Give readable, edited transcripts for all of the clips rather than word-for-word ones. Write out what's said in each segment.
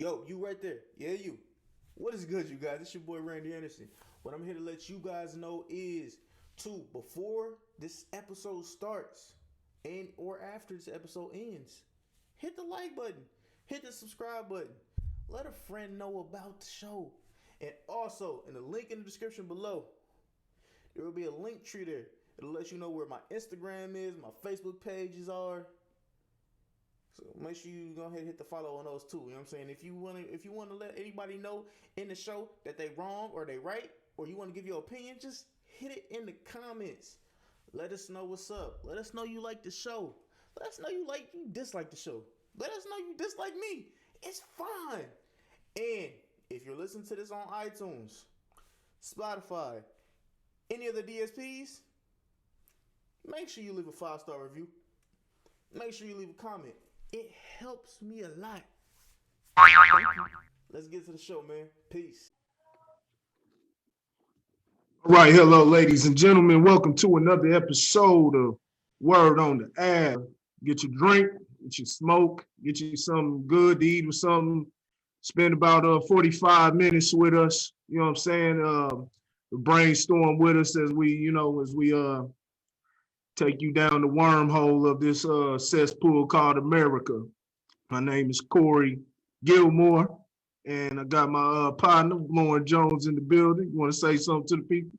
Yo, you right there. Yeah, you. What is good, you guys? It's your boy Randy Anderson. What I'm here to let you guys know is before this episode starts and or after this episode ends, hit the like button, hit the subscribe button, let a friend know about the show. And also, in the link in the description below, there will be a link tree there. It'll let you know where my Instagram is, my Facebook pages are. So make sure you go ahead and hit the follow on those too. You know what I'm saying? If you wanna let anybody know in the show that they wrong or they right, or you want to give your opinion, just hit it in the comments. Let us know what's up. Let us know you like the show. Let us know you dislike the show. Let us know you dislike me. It's fine. And if you're listening to this on iTunes, Spotify, any other DSPs, make sure you leave a 5-star review. Make sure you leave a comment. It helps me a lot. Let's get to the show, man. Peace. All right, hello, ladies and gentlemen. Welcome to another episode of Word on the App. Get your drink, get your smoke, get you something good to eat or something. Spend about 45 minutes with us. You know what I'm saying? Brainstorm with us as we take you down the wormhole of this cesspool called America. My name is Corey Gilmore, and I got my partner, Lauren Jones, in the building. You want to say something to the people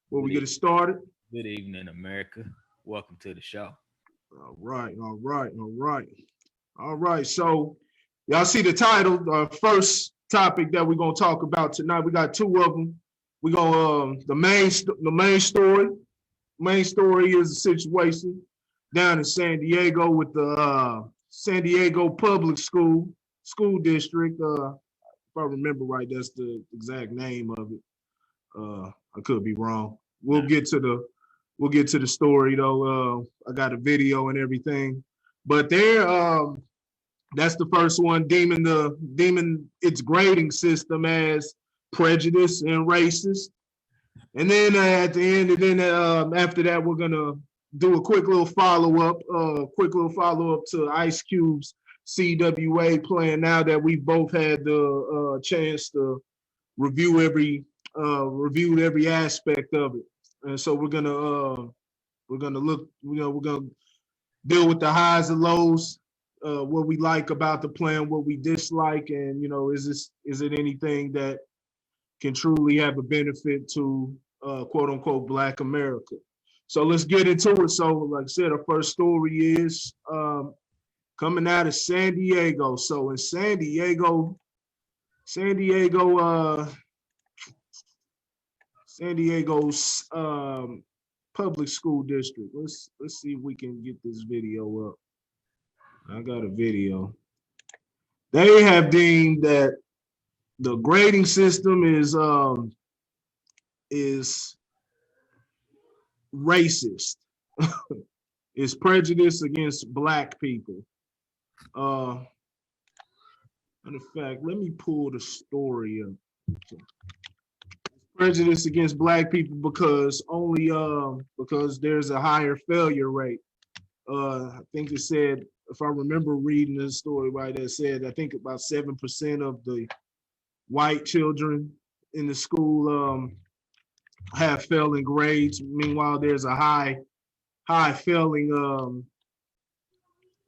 before we get it started? Good evening, America. Welcome to the show. All right. So, y'all see the title, first topic that we're going to talk about tonight. We got two of them. We're going to, the main story. Main story is the situation down in San Diego with the San Diego Public School District. If I remember right, that's the exact name of it. I could be wrong. We'll get to the story though. I got a video and everything, but that's the first one deeming its grading system as prejudice and racist. And then at the end, and then after that, we're gonna do a quick little follow up to Ice Cube's CWA plan. Now that we've both had the chance to review every aspect of it, and so we're gonna look, we're gonna deal with the highs and lows, what we like about the plan, what we dislike, and is it anything that can truly have a benefit to quote unquote Black America. So let's get into it. So like I said, our first story is coming out of San Diego. So in San Diego's public school district. Let's see if we can get this video up. I got a video. They have deemed that the grading system is racist. It's prejudice against Black people. Matter of fact, let me pull the story up. Prejudice against Black people because there's a higher failure rate. I think it said, if I remember reading the story right, it said I think about 7% of the white children in the school have failing grades. Meanwhile, there's a high failing.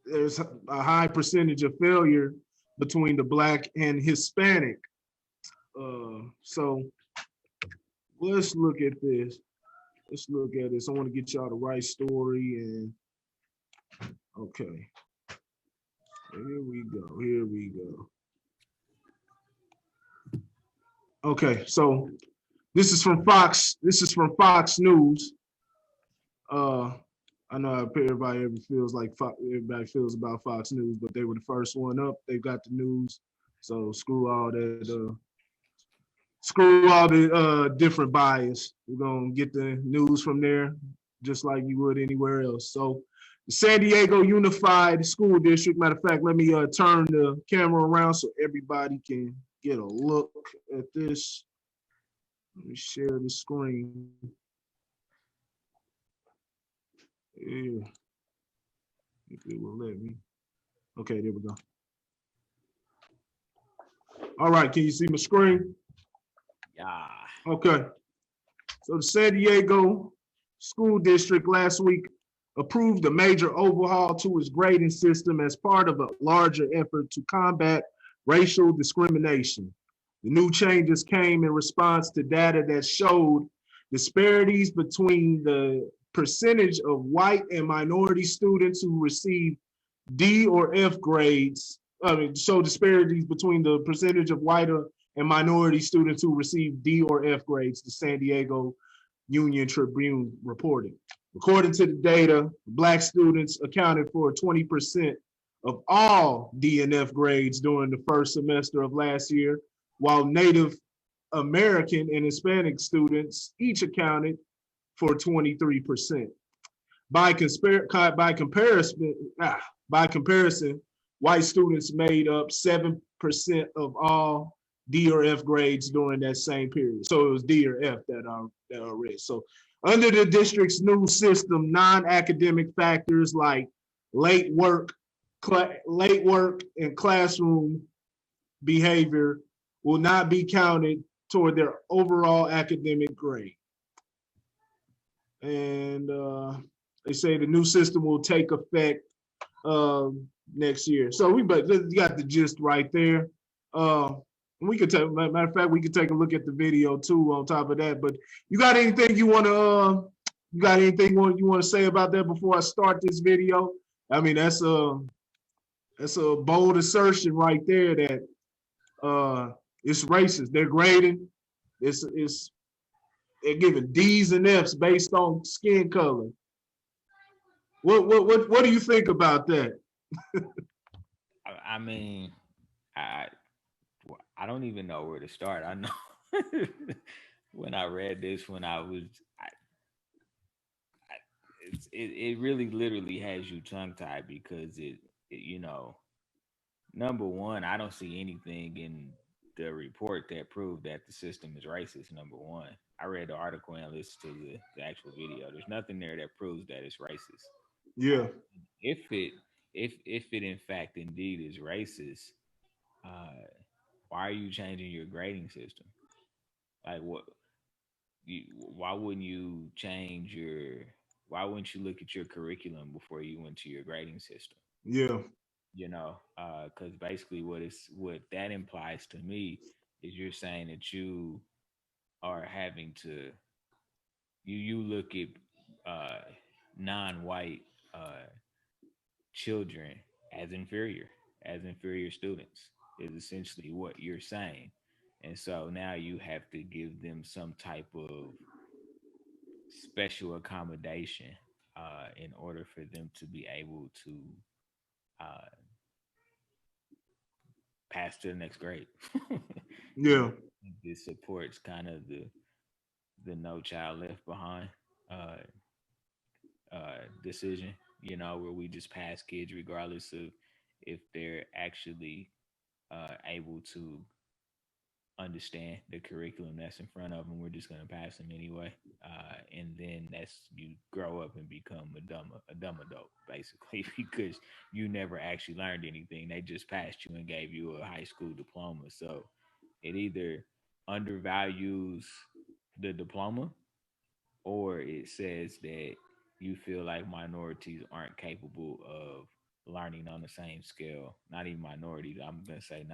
There's a high percentage of failure between the Black and Hispanic. So let's look at this. I want to get y'all the right story, and okay. Here we go. Okay, so this is from Fox News. I know how everybody feels about Fox News, but they were the first one up. They got the news, so screw all the different bias. We're gonna get the news from there, just like you would anywhere else. So the San Diego Unified School District. Matter of fact, let me turn the camera around so everybody can get a look at this. Let me share the screen. Yeah, if it will let me. Okay, there we go. All right, can you see my screen? Yeah. Okay. So the San Diego School District last week approved a major overhaul to its grading system as part of a larger effort to combat racial discrimination. The new changes came in response to data that showed disparities between the percentage of white and minority students who received D or F grades. Show disparities between the percentage of white and minority students who received D or F grades, the San Diego Union Tribune reported. According to the data, Black students accounted for 20% of all D and F grades during the first semester of last year, while Native American and Hispanic students each accounted for 23%. By comparison, white students made up 7% of all D or F grades during that same period. So it was D or F that I read. So under the district's new system, non-academic factors like late work and classroom behavior will not be counted toward their overall academic grade. And they say the new system will take effect next year. So you got the gist right there. We could take, matter of fact, we could take a look at the video too on top of that. But you got anything you want to say about that before I start this video? I mean, that's a bold assertion right there that it's racist. They're grading. They're giving D's and F's based on skin color. What do you think about that? I mean, I don't even know where to start. I know when I read this, it really literally has you tongue tied because it, number one, I don't see anything in the report that proved that the system is racist. Number one, I read the article and listened to the actual video. There's nothing there that proves that it's racist. Yeah. If it in fact indeed is racist, why are you changing your grading system? Like why wouldn't you change why wouldn't you look at your curriculum before you went to your grading system? Yeah. Because basically what that implies to me is you're saying that you are having to you look at non-white children as inferior students is essentially what you're saying. And so now you have to give them some type of special accommodation in order for them to be able to uh, pass to the next grade. Yeah. This supports kind of the No Child Left Behind decision, where we just pass kids regardless of if they're actually able to understand the curriculum that's in front of them. We're just going to pass them anyway, and then that's you grow up and become a dumb adult basically because you never actually learned anything. They just passed you and gave you a high school diploma. So it either undervalues the diploma or it says that you feel like minorities aren't capable of learning on the same scale. Not even minorities. I'm going to say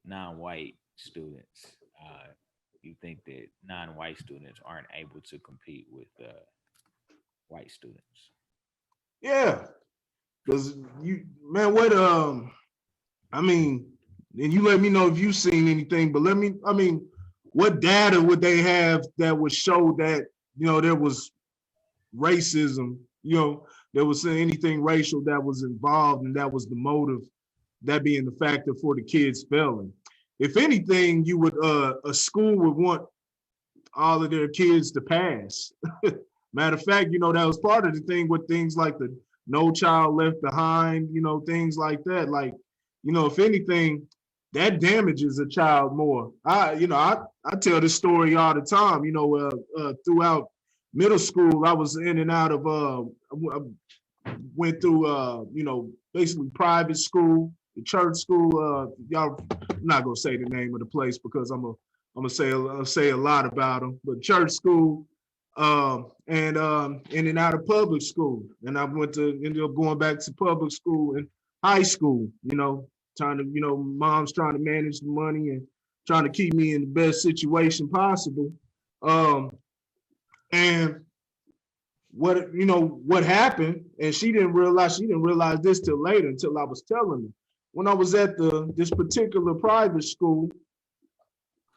non-white students. You think that non-white students aren't able to compete with white students? Yeah. Because I mean, and you let me know if you've seen anything, but what data would they have that would show that, there was racism, there was anything racial that was involved and that was the motive, that being the factor for the kids failing? If anything, you would a school would want all of their kids to pass. Matter of fact, that was part of the thing with things like the No Child Left Behind, things like that. Like, if anything, that damages a child more. I tell this story all the time. Throughout middle school, I was in and out of. I went through basically private school, the church school. Y'all, I'm not gonna say the name of the place because I'm gonna say a lot about them. But church school, and in and out of public school, and I ended up going back to public school and high school. Trying to mom's trying to manage the money and trying to keep me in the best situation possible. And what happened, and she didn't realize this till later, until I was telling her. When I was at this particular private school,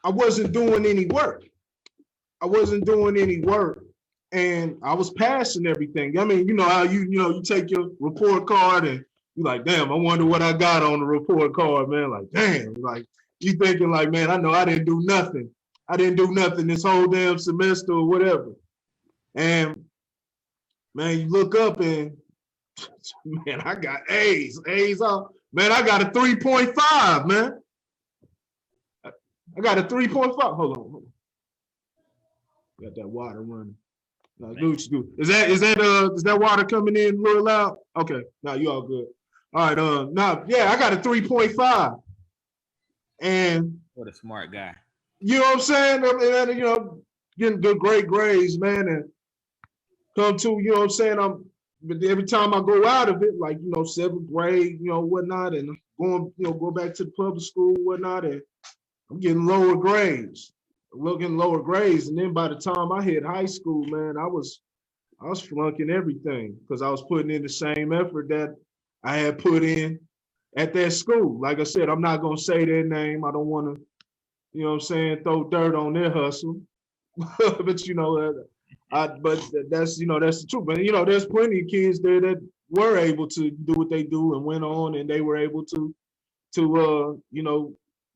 I wasn't doing any work. And I was passing everything. I mean, you know how you take your report card and you're like, damn, I wonder what I got on the report card, man. Like, damn, like you thinking like, man, I know I didn't do nothing. I didn't do nothing this whole damn semester or whatever. And man, you look up and man, I got A's off. Man, I got a 3.5, man. I got a 3.5. Hold on. Got that water running. No, is that water coming in a little loud? Okay, now you all good. All right, I got a 3.5. And what a smart guy. You know what I'm saying? And, getting good great grades, man, and come to, you know what I'm saying? But every time I go out of it, like, 7th grade, whatnot, and go back to the public school, whatnot, and I'm getting lower grades. And then by the time I hit high school, man, I was flunking everything because I was putting in the same effort that I had put in at that school. Like I said, I'm not gonna say their name. I don't want to, throw dirt on their hustle. But but that's that's the truth. But there's plenty of kids there that were able to do what they do and went on, and they were able to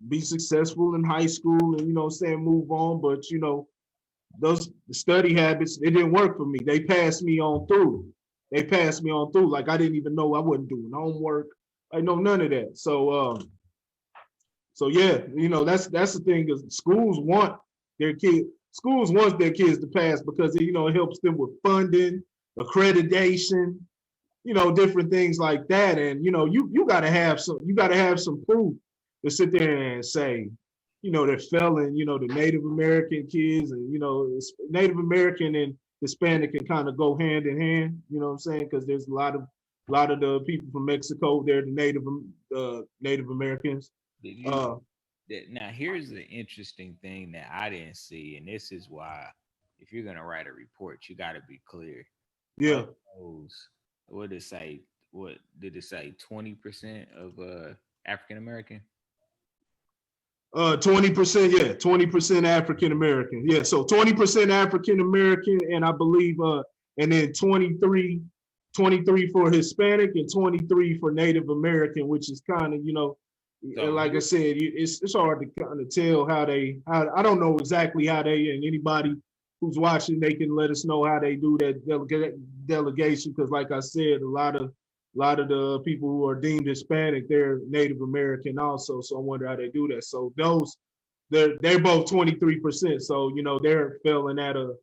be successful in high school and move on. But those study habits, it didn't work for me. They passed me on through. Like I didn't even know I wasn't doing homework. I know none of that. So yeah, that's the thing, is schools want their kids to pass because it helps them with funding, accreditation, different things like that. And you gotta have some proof to sit there and say, they're failing, the Native American kids, and Native American and Hispanic can kind of go hand in hand, you know what I'm saying? Because there's a lot of the people from Mexico, they're the Native Americans. Now here's the interesting thing that I didn't see, and this is why if you're gonna write a report, you gotta be clear. Yeah. What did it say? What did it say? 20% of African American? 20%, yeah, 20% African American. Yeah, so 20% African American, and I believe and then 23 for Hispanic and 23 for Native American, which is kind of, like I said, it's hard to kind of tell how I don't know exactly how they, and anybody who's watching, they can let us know how they do that delegation, because like I said, a lot of the people who are deemed Hispanic, they're Native American also. So I wonder how they do that. So they're both 23%. So, they're failing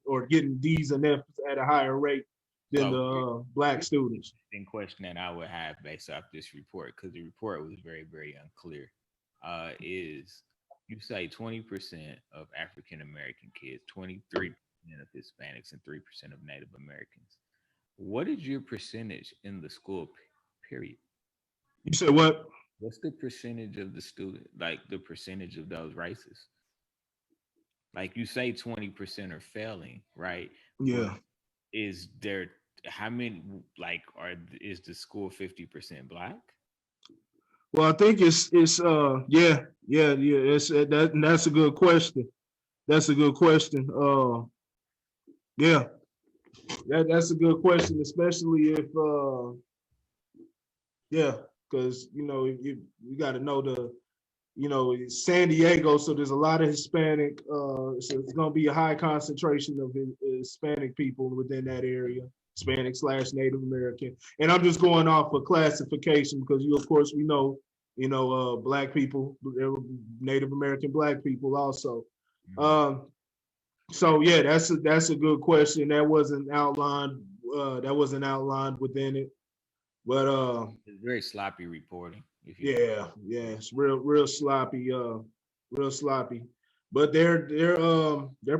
or getting D's and F's at a higher rate than the black students. The question that I would have based off this report, because the report was very, very unclear, is you say 20% of African American kids, 23% of Hispanics, and 3% of Native Americans. What is your percentage in the school period? You said what? What's the percentage of the student, like the percentage of those races? Like you say 20% are failing, right? Yeah. But is there, how many, is the school 50% black? Well, I think it's yeah. That's a good question. That's a good question. Yeah. That's a good question, especially if because you got to know San Diego, so there's a lot of Hispanic, so it's going to be a high concentration of Hispanic people within that area, Hispanic/Native American. And I'm just going off of classification because of course we know black people, Native American black people also. Mm-hmm. So yeah, that's a good question. That wasn't outlined within it. But it's very sloppy reporting. If you Yeah, it's real sloppy, real sloppy. But they're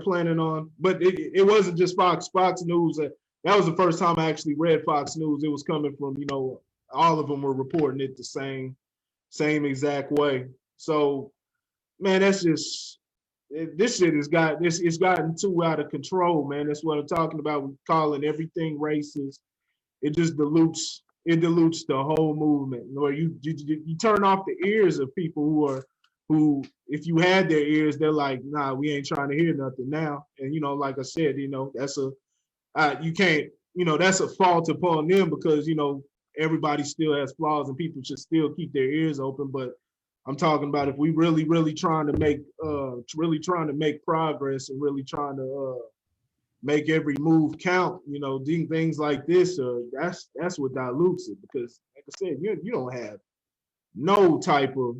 planning on. But it wasn't just Fox News. That was the first time I actually read Fox News. It was coming from all of them were reporting it the same exact way. So man, that's just this shit has got this. It's gotten too out of control, man. That's what I'm talking about. We're calling everything racist. It just dilutes the whole movement. Or you turn off the ears of people who if you had their ears, they're like, nah, we ain't trying to hear nothing now. And like I said, that's you can't, that's a fault upon them because everybody still has flaws and people should still keep their ears open. But I'm talking about if we really trying to make progress and really trying to make every move count, doing things like this, that's what dilutes it. Because like I said, you don't have no type of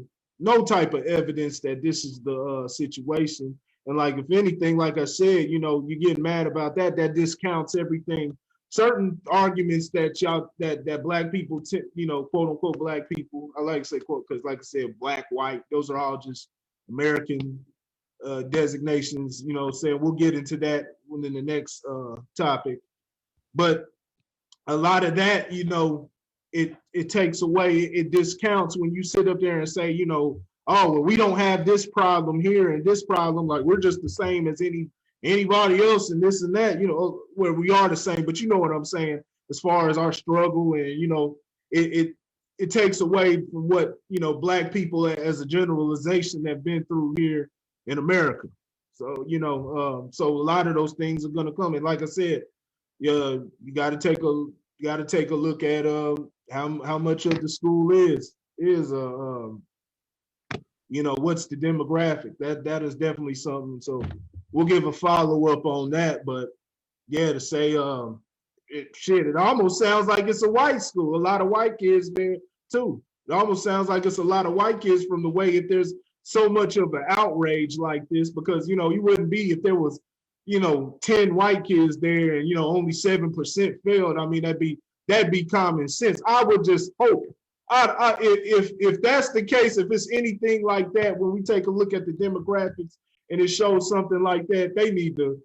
evidence that this is the situation. And like if anything, like I said, you get mad about that discounts everything. Certain arguments that black people, quote unquote black people, I like to say quote because like I said, black, white, those are all just American designations. Saying we'll get into that in the next topic, but a lot of that, it takes away, it discounts when you sit up there and say, oh, well, we don't have this problem here and this problem, like we're just the same as anybody else and this and that, where we are the same, but you know what I'm saying, as far as our struggle and, it takes away from what, black people as a generalization have been through here in America. So, so a lot of those things are going to come. And like I said, you got to take a look at how much of the school is what's the demographic. That is definitely something. So we'll give a follow up on that. But yeah, to say it almost sounds like it's a white school. A lot of white kids there too. It almost sounds like it's a lot of white kids from the way if there's so much of an outrage like this, because you wouldn't be if there was 10 white kids there and only 7% failed. I mean, that'd be common sense. I would just hope if that's the case, if it's anything like that, when we take a look at the demographics and it shows something like that, they need to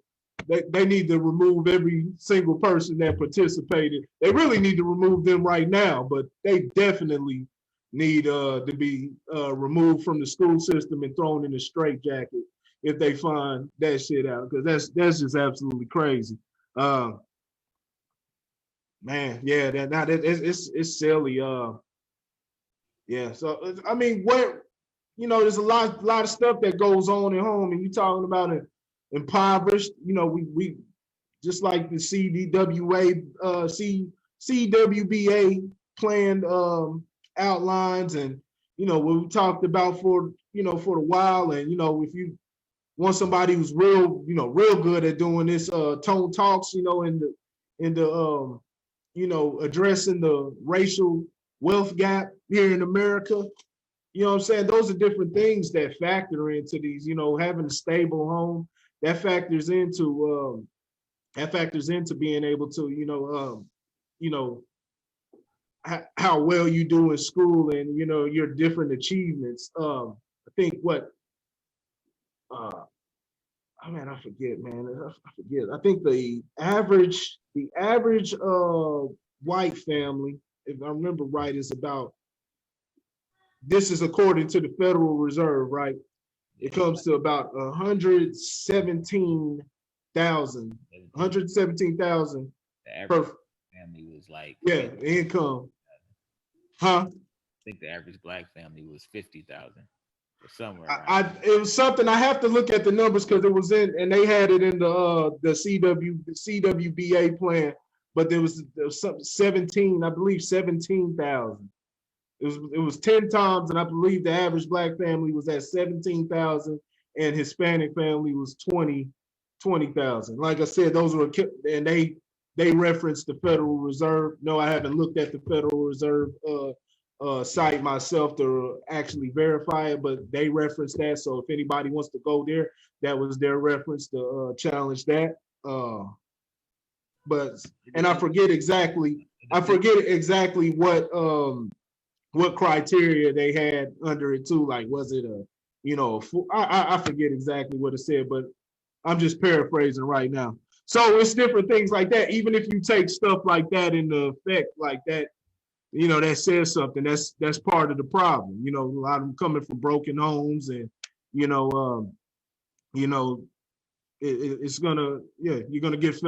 remove every single person that participated. They really need to remove them right now, but they definitely need to be removed from the school system and thrown in a straitjacket if they find that shit out, because that's just absolutely crazy. Man, yeah, it's silly. Yeah. So I mean, there's a lot of stuff that goes on at home, and you're talking about it impoverished. We just like the CWBA planned outlines, and what we talked about for a while, and if you want somebody who's real good at doing this tone talks, in the addressing the racial wealth gap here in America. You know what I'm saying? Those are different things that factor into these, having a stable home. That factors into being able to, how well you do in school and, your different achievements. I think I forget, man. I forget. I think the average white family, if I remember right, is about, this is according to the Federal Reserve, right? It comes to about 117,000 the average family was like, income. Huh? I think the average black family was 50,000 or somewhere. It was something, I have to look at the numbers because it was in, and they had it in the CWBA plan, but there was something 17, I believe 17,000. It was 10 times, and I believe the average black family was at 17,000, and Hispanic family was 20,000. Like I said, those were, and they referenced the Federal Reserve. No, I haven't looked at the Federal Reserve site myself to actually verify it, but they referenced that. So if anybody wants to go there, that was their reference to challenge that. But and I forget exactly what what criteria they had under it too. Like, was it a, I forget exactly what it said, but I'm just paraphrasing right now. So it's different things like that. Even if you take stuff like that into effect, like that, that says something. That's part of the problem. A lot of them coming from broken homes, and you know, um, you know, it's gonna, you're gonna get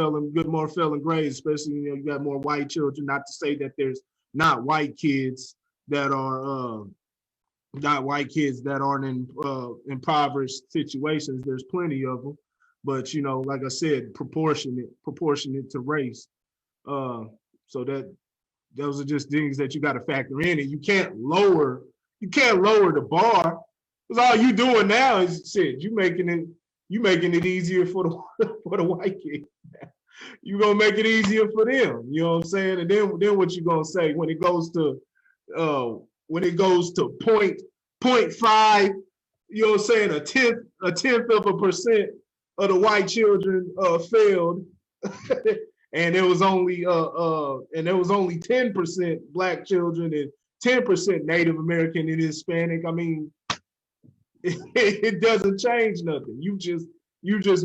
more felon grades, especially you got more white children. Not to say that there's not white kids that are not white kids that aren't in impoverished situations. There's plenty of them, but like I said, proportionate to race. So that those are just things that you got to factor in, and you can't lower the bar, because all you doing now is shit. You making it easier for the for the white kid. You gonna make it easier for them. You know what I'm saying? And then what you gonna say when it goes to point 0.5, you know what I'm saying, a tenth of a percent of the white children failed, and there was only 10% black children and 10% Native American and Hispanic. I mean, it doesn't change nothing. You just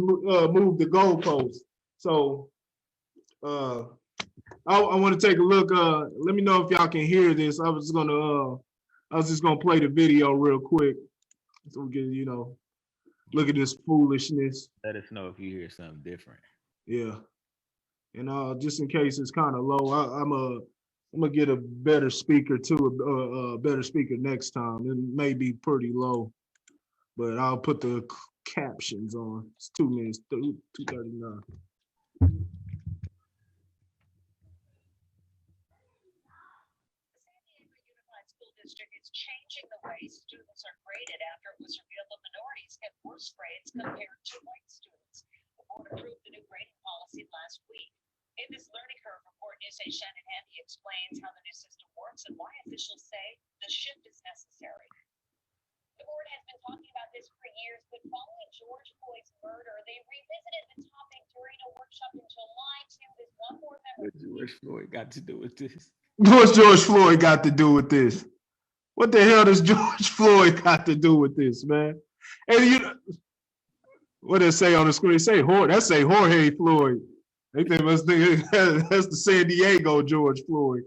move the goalpost. So I want to take a look. Let me know if y'all can hear this. I was just gonna play the video real quick so we can look at this foolishness. Let us know if you hear something different. Yeah, and just in case it's kind of low, I'm gonna get a better speaker too, a better speaker next time. It may be pretty low, but I'll put the captions on. It's 2 minutes, 2:39. District is changing the way students are graded after it was revealed that minorities get worse grades compared to white students. The board approved the new grading policy last week. In this learning curve report, News 8 Shannon Handy explains how the new system works and why officials say the shift is necessary. The board has been talking about this for years, but following George Floyd's murder, they revisited the topic during a workshop in July to with one more member. What George Floyd got to do with this? What's George Floyd got to do with this? What the hell does George Floyd got to do with this, man? And what they say on the screen? Say Jorge Floyd. They must think that's the San Diego George Floyd.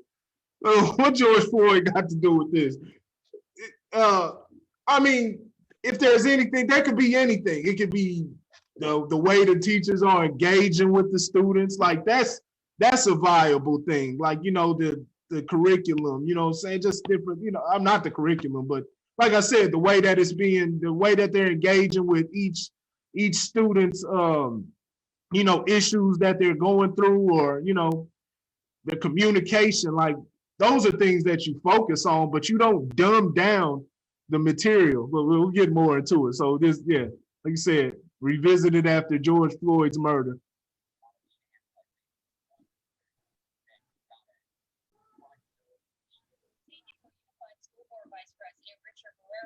What George Floyd got to do with this? I mean, if there's anything, there could be anything. It could be the way the teachers are engaging with the students. Like that's a viable thing. Like the curriculum, you know what I'm saying? Just different, I'm not the curriculum, but like I said, the way that they're engaging with each student's, issues that they're going through, or, the communication, like those are things that you focus on, but you don't dumb down the material. But we'll get more into it. So this, like you said, revisited after George Floyd's murder.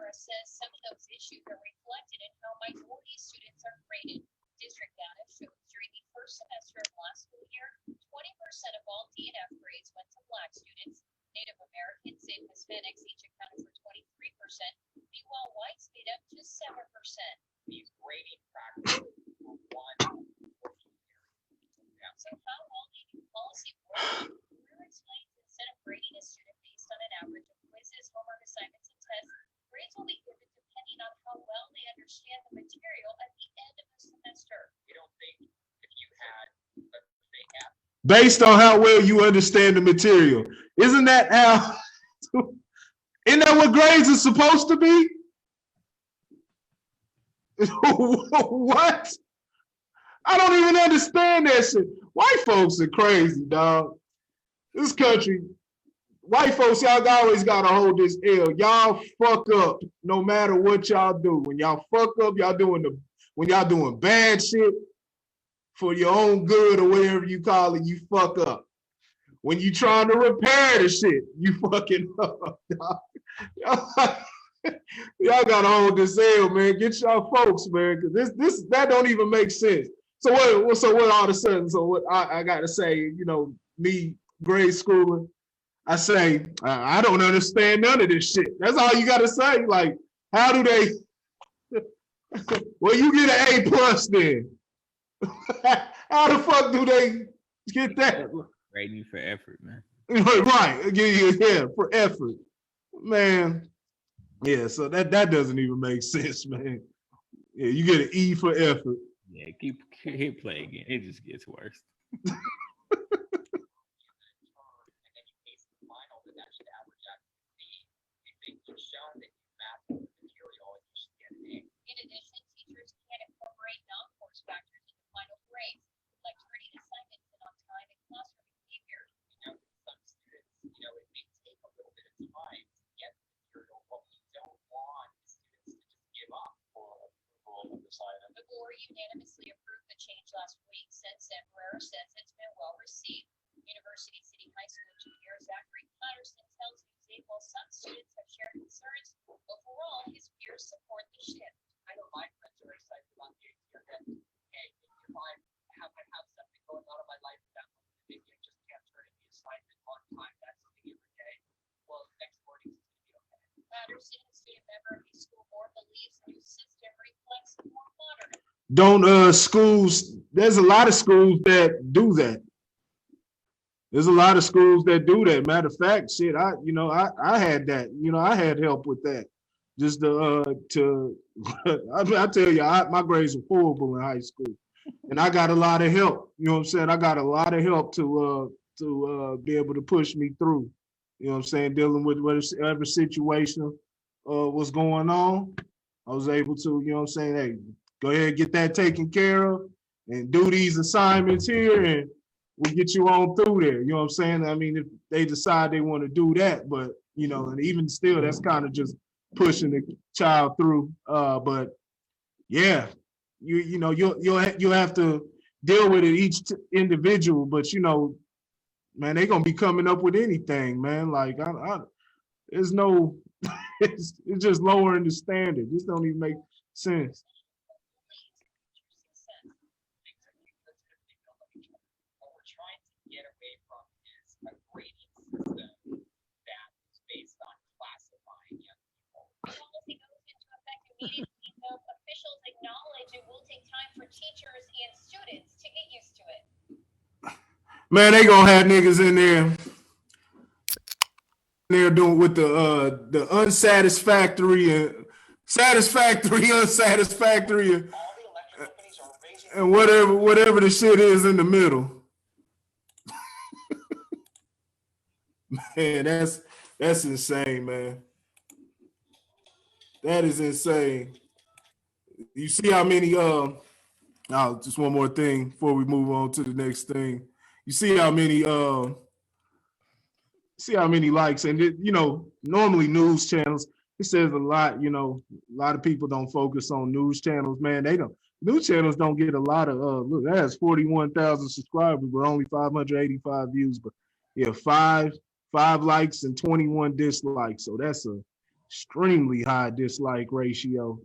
Says some of those issues are reflected in how minority students are graded. District data shows during the first semester of last school year, 20% of all D&F grades went to Black students. Native Americans and Hispanics each accounted for 23%, meanwhile whites made up just 7%. These grading practices were one. So how all the new policy works? Career explains instead of grading a student based on an average of quizzes, homework assignments, and tests, grades will be given depending on how well they understand the material at the end of the semester. You don't think if you had a big app based on how well you understand the material. Isn't that what grades are supposed to be? What? I don't even understand that shit. White folks are crazy, dog. This country, white folks, y'all always gotta hold this L. Y'all fuck up no matter what y'all do. When y'all fuck up, when y'all doing bad shit for your own good or whatever you call it, you fuck up. When you trying to repair the shit, you fucking up. Y'all gotta hold this L, man. Get y'all folks, man, because that don't even make sense. So what all of a sudden, so what I gotta say, me grade schooling, I say, I don't understand none of this shit. That's all you got to say. Like, how do they? Well, you get an A plus then. How the fuck do they get that? Grading for effort, man. Right. Yeah, for effort. Man. Yeah, so that doesn't even make sense, man. Yeah, you get an E for effort. Yeah, keep playing again. It just gets worse. In addition, teachers can incorporate non-course factors into final grades, like turning assignments in on time and classroom behavior. Some students, it may take a little bit of time to get the material, but we don't want students to just give up for approval of this item. The board unanimously approved the change last week, since Emperor says it's been well received. University City High School Junior Zachary Patterson tells Newsday while some students have shared concerns, overall his peers support the shift. I know my friends are excited about the idea that, hey, if I have something going on in my life that maybe I just can't turn in the assignment on time, that's something every day. Well, next morning is going to be okay. Patterson, a student member of the school board, believes the new system reflects more modern. Don't schools, there's a lot of schools that do that. There's a lot of schools that do that. Matter of fact, shit, I had that. I had help with that. Just I tell you, my grades were horrible in high school, and I got a lot of help. You know what I'm saying? I got a lot of help to be able to push me through. You know what I'm saying? Dealing with whatever situation was going on, I was able to. You know what I'm saying? Hey, go ahead, get that taken care of, and do these assignments here, and we'll get you on through there. You know what I'm saying? I mean, if they decide they want to do that, but and even still, that's kind of just pushing the child through. But yeah, you'll have to deal with it each individual. But man, they're gonna be coming up with anything, man. Like there's no, it's just lowering the standard. This don't even make sense. What we're trying to get away from is a grading system that is based on classifying young people. The policy goes into effect immediately, though officials acknowledge it will take time for teachers and students to get used to it. Man, they gonna have niggas in there. They're doing with the unsatisfactory and satisfactory, unsatisfactory, and whatever the shit is in the middle. Man, that's insane, man. That is insane. You see how many just one more thing before we move on to the next thing. You see how many likes, and normally news channels, it says a lot. A lot of people don't focus on news channels, man. News channels don't get a lot of look, that has 41,000 subscribers but only 585 views, but yeah, five likes and 21 dislikes, so that's a extremely high dislike ratio.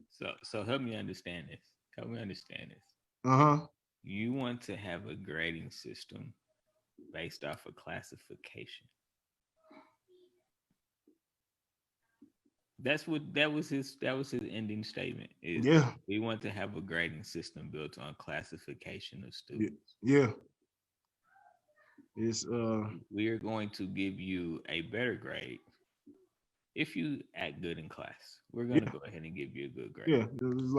So help me understand this. Uh-huh. You want to have a grading system based off of classification. That was his ending statement. We want to have a grading system built on classification of students. Yeah. It's we are going to give you a better grade if you act good in class. We're going to go ahead and give you a good grade. Yeah,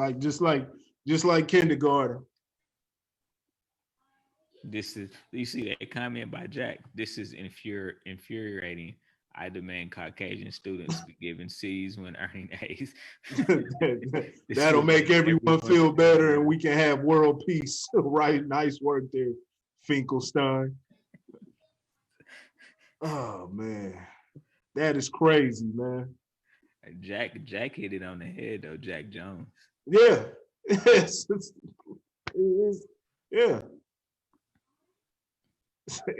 it's just like kindergarten. This is, you see that comment by Jack. This is infuriating. I demand Caucasian students be given C's when earning A's. That'll make everyone feel better, and we can have world peace. Right? Nice work there, Finkelstein. Oh man, that is crazy, man. Jack hit it on the head though. Jack Jones. Yeah, yeah.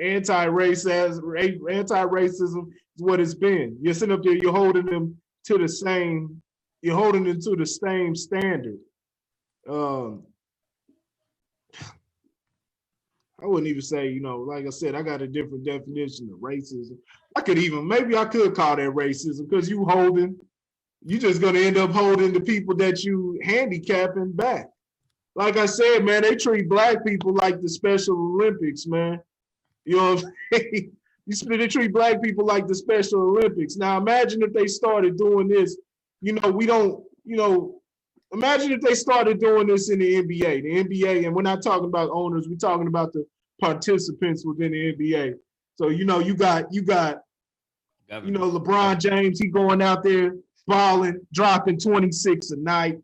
Anti-racism is what it's been. You're sitting up there, you're holding them to the same standard. I wouldn't even say, like I said, I got a different definition of racism. Maybe I could call that racism because you just gonna end up holding the people that you handicapping back. Like I said, man, they treat black people like the Special Olympics, man. You know what I'm saying? They treat black people like the Special Olympics. Now imagine if they started doing this. Imagine if they started doing this in the NBA. The NBA, and we're not talking about owners, we're talking about the participants within the NBA. So, you got LeBron James, he going out there balling, dropping 26 a night.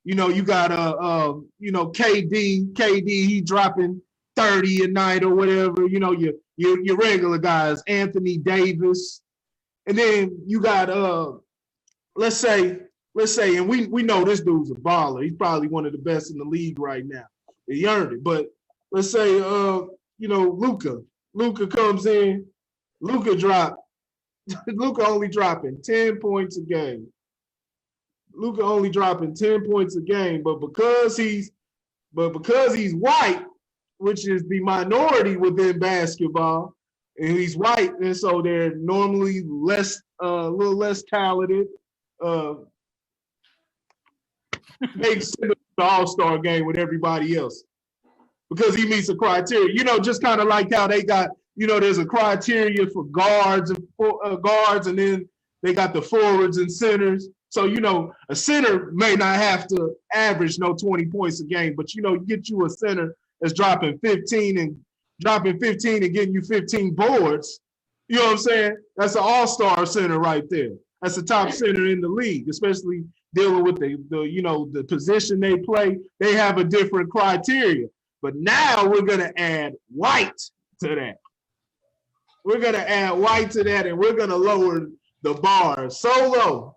You got KD, he dropping 30 a night or whatever. Your regular guys, Anthony Davis. And then you got let's say, and we know this dude's a baller. He's probably one of the best in the league right now. He earned it. But let's say Luka. Luka comes in, Luka only dropping 10 points a game. Luka only dropping 10 points a game, but because he's white, which is the minority within basketball, and he's white, and so they're normally a little less talented. They send him to the All-Star game with everybody else because he meets the criteria. Just kind of like how they got, there's a criteria for guards and then they got the forwards and centers. So, a center may not have to average no 20 points a game, but, you get you a center that's dropping 15 and getting you 15 boards. You know what I'm saying? That's an all-star center right there. That's the top center in the league, especially dealing with the position they play. They have a different criteria. But now we're going to add white to that. We're going to add white to that, and we're going to lower the bar so low.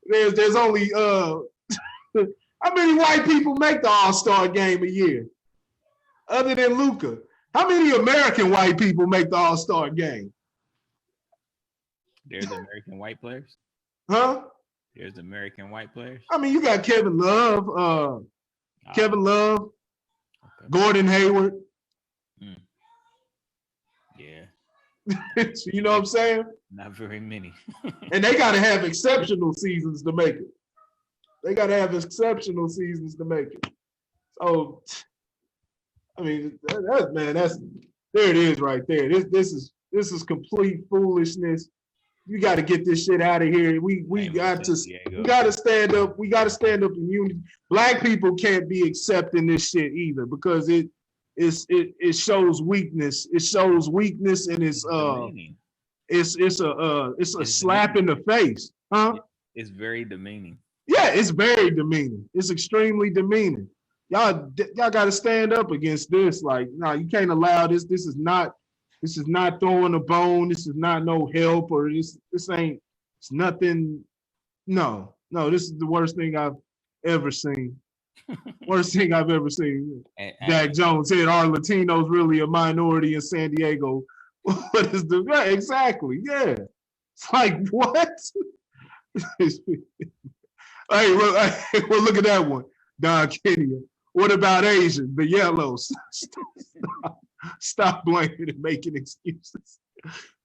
There's only how many white people make the All-Star game a year? Other than Luka. How many American white people make the All-Star game? There's American white players? Huh? There's American white players? I mean, you got Kevin Love, okay. Gordon Hayward. Yeah. You know what I'm saying? Not very many. And they got to have exceptional seasons to make it. So, I mean, that's there it is right there. This is complete foolishness. You got to get this shit out of here. We got to stand up. We got to stand up in unity. Black people can't be accepting this shit either because it shows weakness. It shows weakness, and it's a slap in the face, huh? It's very demeaning. Yeah, it's very demeaning. It's extremely demeaning. Y'all got to stand up against this. Like, no, you can't allow this. This is not throwing a bone. This is not no help, or this ain't. It's nothing. No. This is the worst thing I've ever seen. Worst thing I've ever seen. Dak Jones said, "Are Latinos really a minority in San Diego?" What is the exactly? Yeah, it's like what? Hey, look at that one, Don Kenya. What about Asian? The yellows. Stop blaming and making excuses.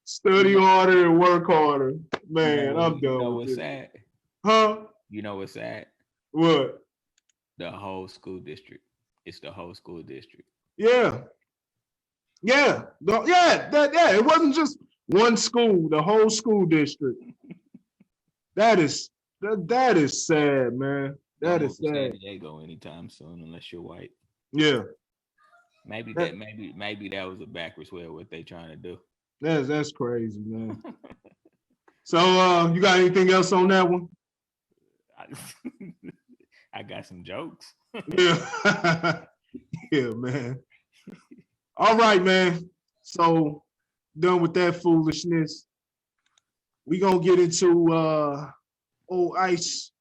Study harder and work harder. Man, I'm done. You know what's sad? Huh? You know what's sad? What? The whole school district. It's the whole school district. Yeah. Yeah. It wasn't just one school, the whole school district. That is sad, man. That is sad. San Diego anytime soon unless you're white. Yeah. Maybe that was a backwards way of what they trying to do. That's crazy, man. So you got anything else on that one? I got some jokes. Yeah. Yeah, man. All right, man. So done with that foolishness. We gonna get into Ice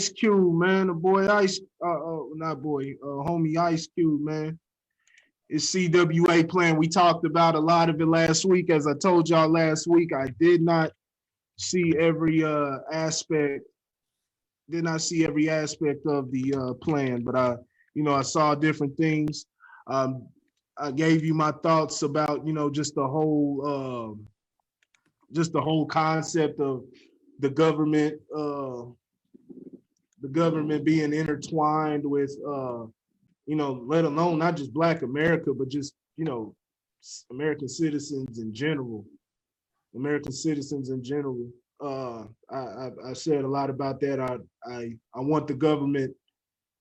Cube, man. The boy homie Ice Cube, man. It's CWA plan. We talked about a lot of it last week. As I told y'all last week, I did not see every aspect. Did not see every aspect of the plan, but I saw different things. I gave you my thoughts about, just the whole concept of the government, being intertwined with, let alone not just Black America, but just, American citizens in general. American citizens in general. I said a lot about that. I want the government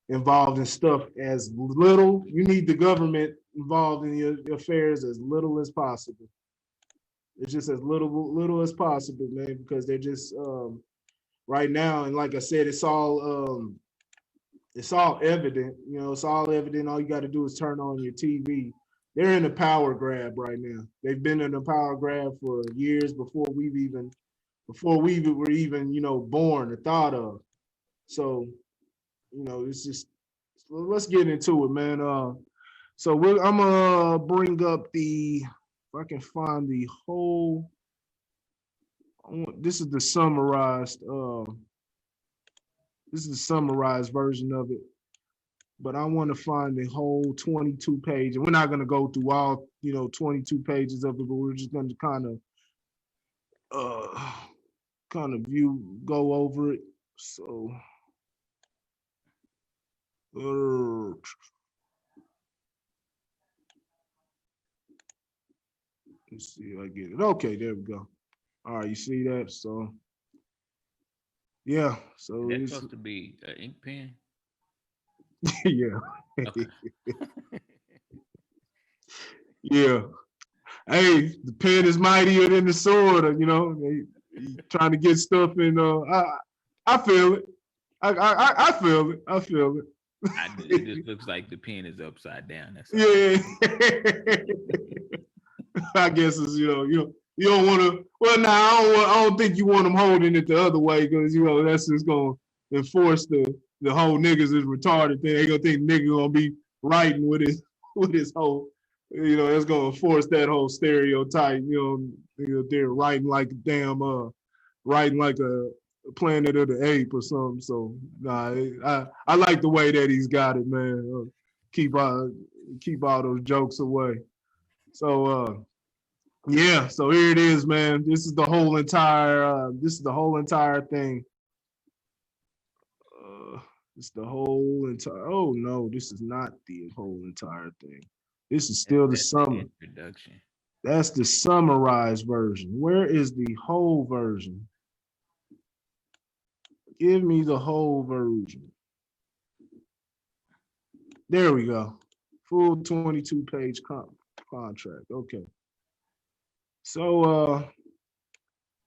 involved in stuff as little. You need the government involved in your affairs as little as possible. It's just as little as possible, man, because they're just right now, and like I said, it's all evident. It's all evident. All you got to do is turn on your TV. They're in a power grab right now. They've been in a power grab for years before we were even born or thought of. So, it's just, let's get into it, man. So I'm gonna bring up if I can find the whole. This is the summarized. This is the summarized version of it, but I want to find the whole 22 page. And we're not going to go through all 22 pages of it, but we're just going to go over it. So let's see if I get it. Okay, there we go. All right, you see that? So yeah, so That's it's supposed to be an ink pen. yeah. Okay. Yeah. Hey, the pen is mightier than the sword, they trying to get stuff in. I feel it. I feel it. I feel it. It just looks like the pen is upside down. That's all. Yeah. I guess it's you don't want to. Well, now I don't think you want them holding it the other way because that's just gonna enforce the whole niggas is retarded thing. They gonna think nigga gonna be writing with his whole. That's gonna force that whole stereotype. They're writing like a Planet of the Ape or something. So nah, I like the way that he's got it, man. Keep all those jokes away. So yeah, so here it is, man. This is the whole entire thing. It's the whole entire. Oh no, this is not the whole entire thing. This is still That's the introduction. That's the summarized version. Where is the whole version? Give me the whole version. There we go. Full 22-page contract. Okay. So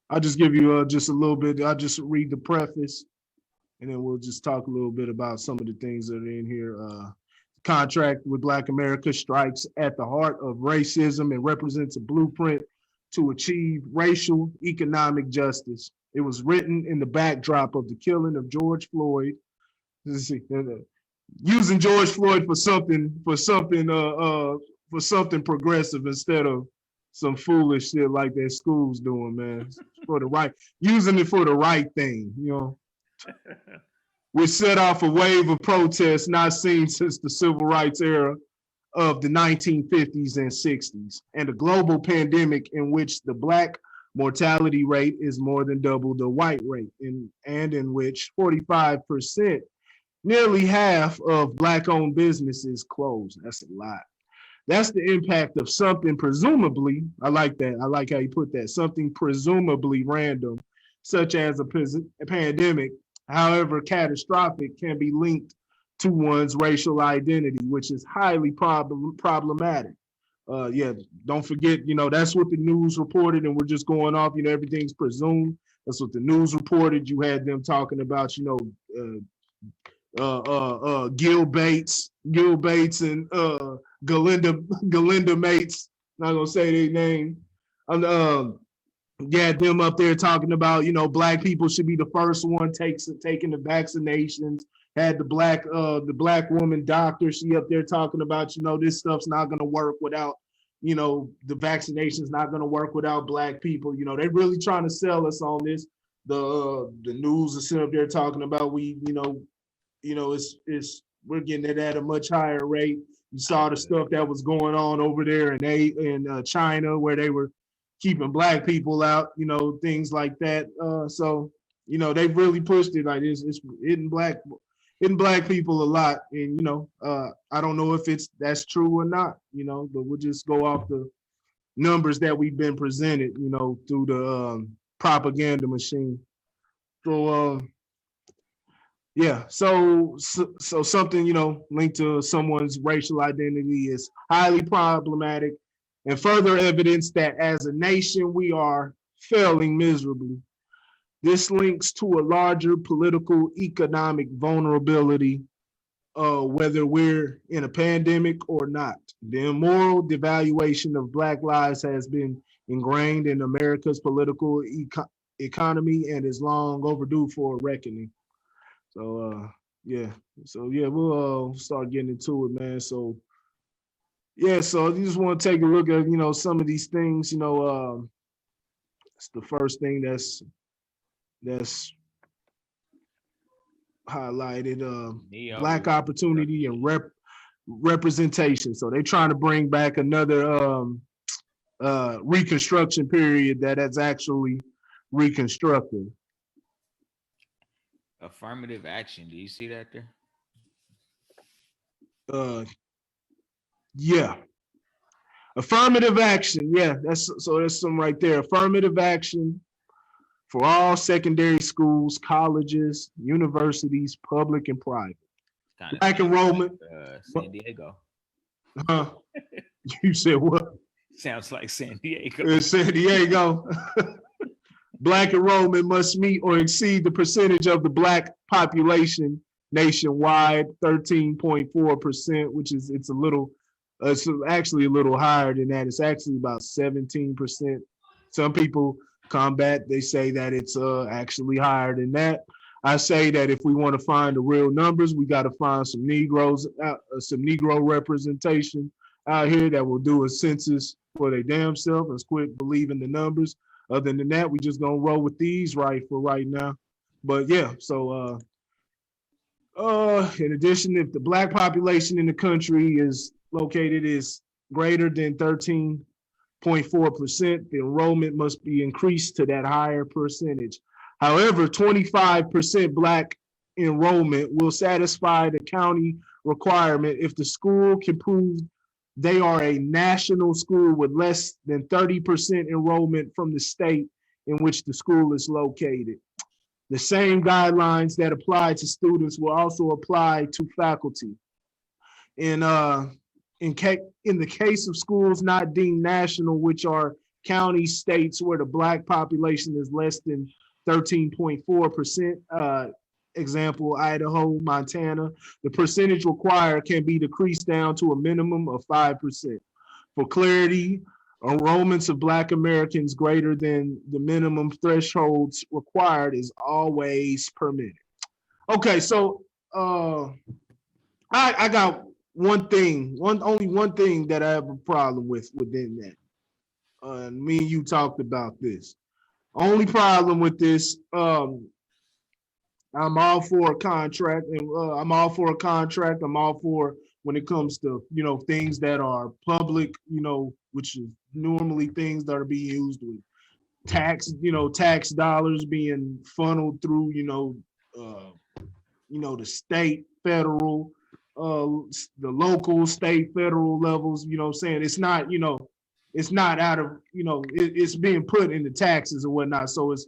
I'll just give you just a little bit. I'll just read the preface, and then we'll just talk a little bit about some of the things that are in here. Contract with Black America strikes at the heart of racism and represents a blueprint to achieve racial economic justice. It was written in the backdrop of the killing of George Floyd. Using George Floyd for something progressive instead of some foolish shit like that school's doing, man. Using it for the right thing, which set off a wave of protests not seen since the civil rights era of the 1950s and 60s, and a global pandemic in which the Black mortality rate is more than double the white rate, and in which 45%, nearly half of Black-owned businesses closed. That's a lot. That's the impact of something presumably, I like that. I like how you put that, something presumably random, such as a pandemic, however catastrophic, can be linked to one's racial identity, which is highly problematic. Yeah, don't forget, that's what the news reported, and we're just going off, everything's presumed. That's what the news reported. You had them talking about, Gil Bates and Galinda Mates. Not gonna say their name. Yeah, them up there talking about Black people should be the first one taking the vaccinations. Had the black woman doctor, she up there talking about this stuff's not gonna work without the vaccination's not gonna work without Black people. They really trying to sell us on this. The news is sitting up there talking about it's we're getting it at a much higher rate. You saw the stuff that was going on over there in China, where they were keeping black people out, things like that. So they've really pushed it. Like it's hitting black people a lot, and I don't know if that's true or not, but we'll just go off the numbers that we've been presented, through the propaganda machine. So yeah, so something linked to someone's racial identity is highly problematic, and further evidence that as a nation we are failing miserably. This links to a larger political economic vulnerability, whether we're in a pandemic or not. The immoral devaluation of Black lives has been ingrained in America's political economy and is long overdue for a reckoning. So we'll start getting into it, man. So so you just want to take a look at some of these things. It's the first thing that's highlighted. Black opportunity and representation. So they're trying to bring back another Reconstruction period that is actually reconstructed. Affirmative action. Do you see that there? Yeah. Affirmative action. Yeah, that's some right there. Affirmative action for all secondary schools, colleges, universities, public and private. Black enrollment. San Diego. You said what? Sounds like San Diego. It's San Diego. Black enrollment must meet or exceed the percentage of the Black population nationwide, 13.4%, which is it's actually a little higher than that. It's actually about 17%. Some people combat, they say that it's actually higher than that. I say that if we want to find the real numbers, we got to find some Negroes, some Negro representation out here that will do a census for their damn self and quit believing the numbers. Other than that, we just gonna roll with these for right now. But yeah, so in addition, if the Black population in the country is greater than 13.4%, the enrollment must be increased to that higher percentage. However, 25% Black enrollment will satisfy the county requirement if the school can prove they are a national school with less than 30% enrollment from the state in which the school is located. The same guidelines that apply to students will also apply to faculty. In the case of schools not deemed national, which are county states where the Black population is less than 13.4%, example, Idaho, Montana, the percentage required can be decreased down to a minimum of 5%. For clarity, enrollments of Black Americans greater than the minimum thresholds required is always permitted. Okay, so I got only one thing that I have a problem with within that. Me and you talked about this. Only problem with this, I'm all for a contract, and I'm all for when it comes to things that are public, which is normally things that are being used with tax dollars being funneled through the state, federal, the local, state, federal levels. Saying it's not out of it's being put into taxes and whatnot, so it's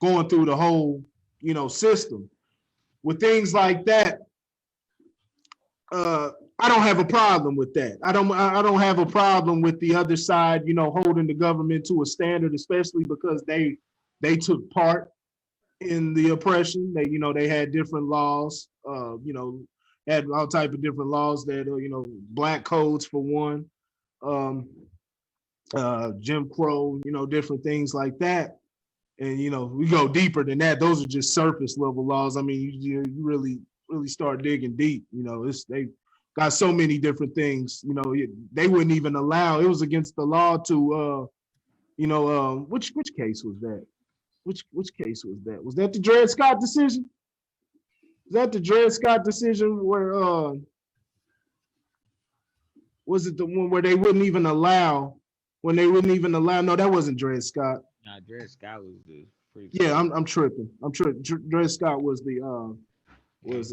going through the whole system. With things like that, I don't have a problem with that. I don't have a problem with the other side, holding the government to a standard, especially because they took part in the oppression. They had different laws, had all type of different laws that black codes for one, Jim Crow, different things like that. And we go deeper than that. Those are just surface level laws. I mean, you really start digging deep. They got so many different things. They wouldn't even allow. It was against the law to, which case was that? Which case was that? Was that the Dred Scott decision? Is that the Dred Scott decision where was it the one where they wouldn't even allow no, that wasn't Dred Scott. Nah, Dred Scott was the Yeah, previous. I'm tripping. Dred Scott was the Yeah, was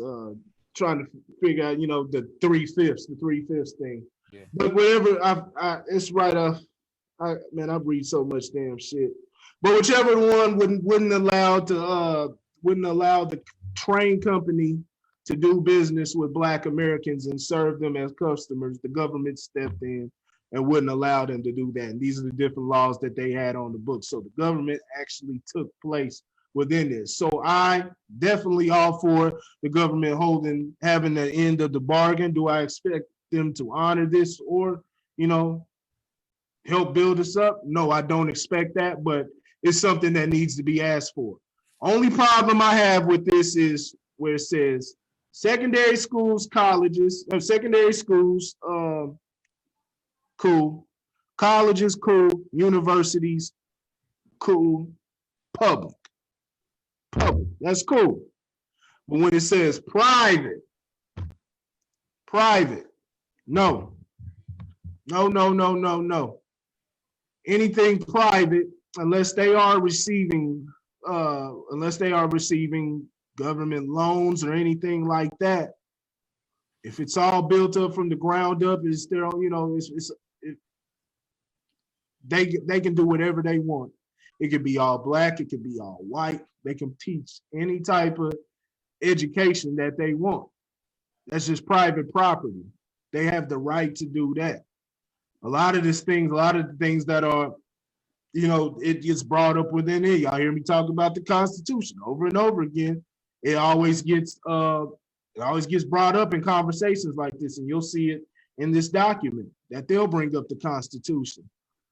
trying to figure out, the 3/5 thing. yeah. But whatever, it's right. Man, I read so much damn shit. But whichever one wouldn't allow the train company to do business with Black Americans and serve them as customers, the government stepped in and wouldn't allow them to do that. And these are the different laws that they had on the books. So the government actually took place within this. So I definitely all for the government having the end of the bargain. Do I expect them to honor this or, help build us up? No, I don't expect that, but it's something that needs to be asked for. Only problem I have with this is where it says secondary schools, colleges, secondary schools, cool. Colleges, cool. Universities, cool. Public, that's cool. But when it says private, no, no. Anything private, unless they are receiving government loans or anything like that. If it's all built up from the ground up, it's their own, they can do whatever they want. It could be all Black, it could be all white. They can teach any type of education that they want. That's just private property. They have the right to do that. A lot of the things that are, it gets brought up within it. Y'all hear me talk about the Constitution over and over again. It always gets brought up in conversations like this, and you'll see it in this document that they'll bring up the Constitution,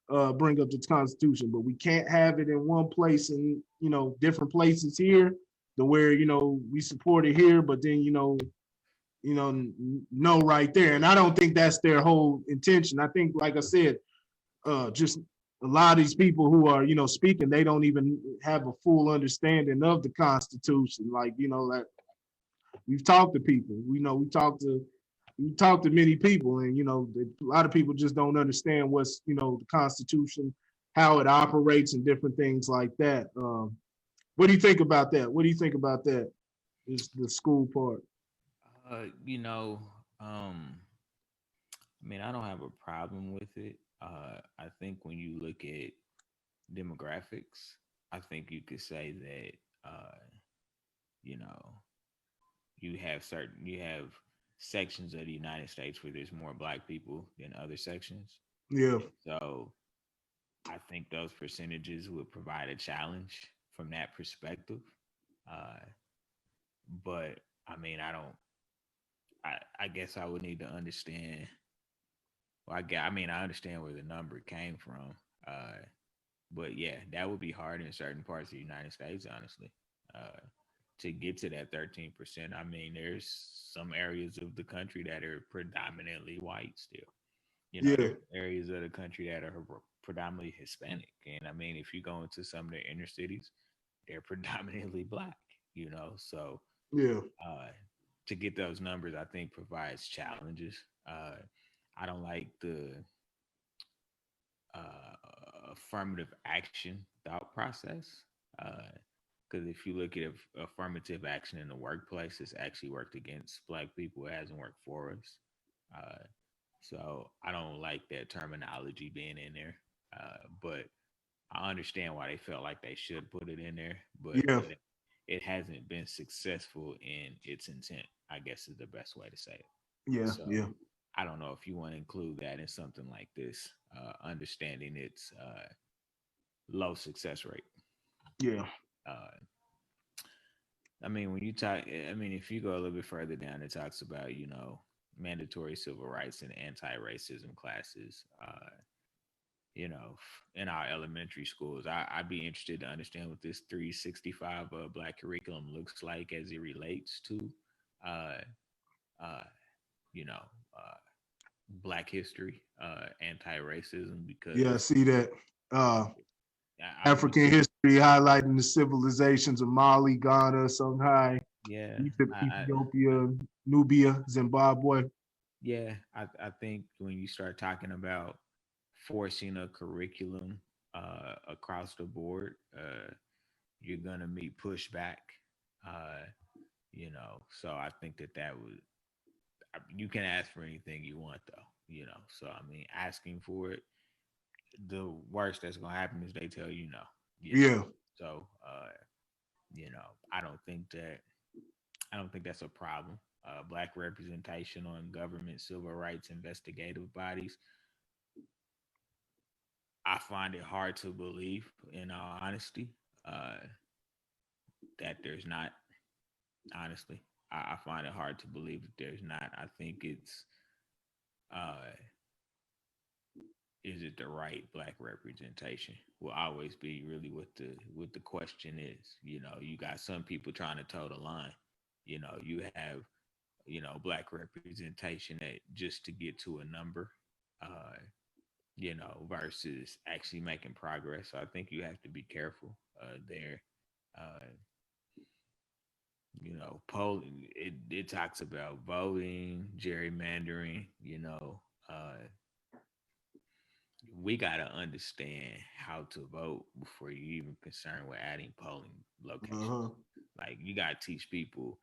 but we can't have it in one place and different places here, to where we support it here, but then no right there. And I don't think that's their whole intention. I think, like I said, just a lot of these people who are, speaking, they don't even have a full understanding of the Constitution. Like, that we've talked to people, we talk to many people, and, a lot of people just don't understand what's, the Constitution, how it operates and different things like that. What do you think about that? Is the school part? You know, I mean, I don't have a problem with it. I think when you look at demographics, I think you could say that, you know, you have sections of the United States where there's more Black people than other sections. Yeah, So I think those percentages would provide a challenge from that perspective. Uh, but I mean, I don't. I guess I would need to understand. Well, I mean, I understand where the number came from. But yeah, that would be hard in certain parts of the United States, honestly, uh, to get to that 13%. I mean, there's some areas of the country that are predominantly white still. You know, yeah, there are areas of the country that are predominantly Hispanic. And I mean, if you go into some of the inner cities, they're predominantly Black, So yeah, uh, to get those numbers, I think provides challenges. I don't like the affirmative action thought process. Because if you look at affirmative action in the workplace, it's actually worked against Black people. It hasn't worked for us. Uh, so I don't like that terminology being in there. But I understand why they felt like they should put it in there, but yeah, it hasn't been successful in its intent, I guess is the best way to say it. yeah, So yeah, I don't know if you want to include that in something like this, understanding its low success rate. yeah, Uh, I mean, when you talk, I mean, if you go a little bit further down, it talks about, mandatory civil rights and anti-racism classes, in our elementary schools. I'd be interested to understand what this 365 Black curriculum looks like as it relates to, uh, uh, you know, uh, Black history, anti-racism, yeah. I because see that. I would be African history highlighting the civilizations of Mali, Ghana, Songhai. Yeah, I Ethiopia, Nubia, Zimbabwe. yeah, I think when you start talking about forcing a curriculum across the board, you're gonna meet pushback. Uh, so I think that would you can ask for anything you want though. So I mean, asking for it, the worst that's gonna happen is they tell you no. You know, Yeah, so I don't think that's a problem. Black representation on government, civil rights, investigative bodies. I find it hard to believe, in all honesty, uh, that there's not. Honestly, I find it hard to believe that there's not. I think it's uh, is it the right black representation will always be really what the question is. You got some people trying to toe the line. You have black representation that just to get to a number, uh, versus actually making progress. So I think you have to be careful there. Uh, polling it talks about voting, gerrymandering. Uh, we got to understand how to vote before you even concerned with adding polling locations. uh-huh. Like you got to teach people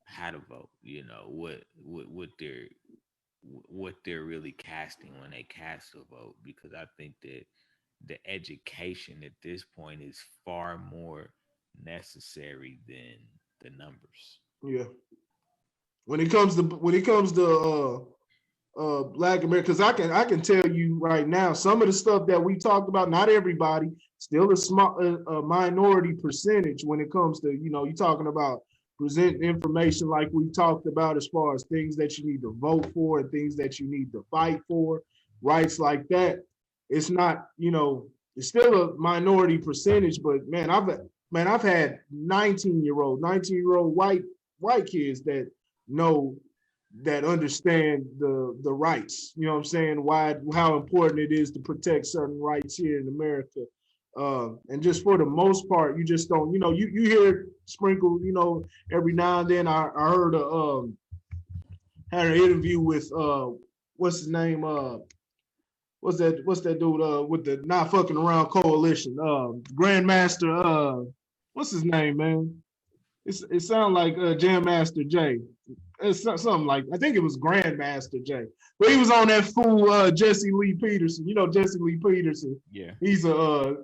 how to vote. What they're really casting when they cast a vote, because I think that the education at this point is far more necessary than the numbers. Yeah. When it comes to Black America, because I can tell you right now, some of the stuff that we talked about, not everybody, still a small a minority percentage when it comes to you talking about present information like we talked about as far as things that you need to vote for and things that you need to fight for, rights like that. It's not it's still a minority percentage, but I've had 19-year-old white kids that know that understand the rights. You know what I'm saying? Why how important it is to protect certain rights here in America. And just for the most part, you just don't. You hear sprinkle. Every now and then I heard had an interview with what's his name what's that dude with the not fucking around coalition Grandmaster what's his name, man? It sounds like Jam Master Jay. It's something like, I think it was Grandmaster Jay, but he was on that fool Jesse Lee Peterson. Jesse Lee Peterson. Yeah. He's a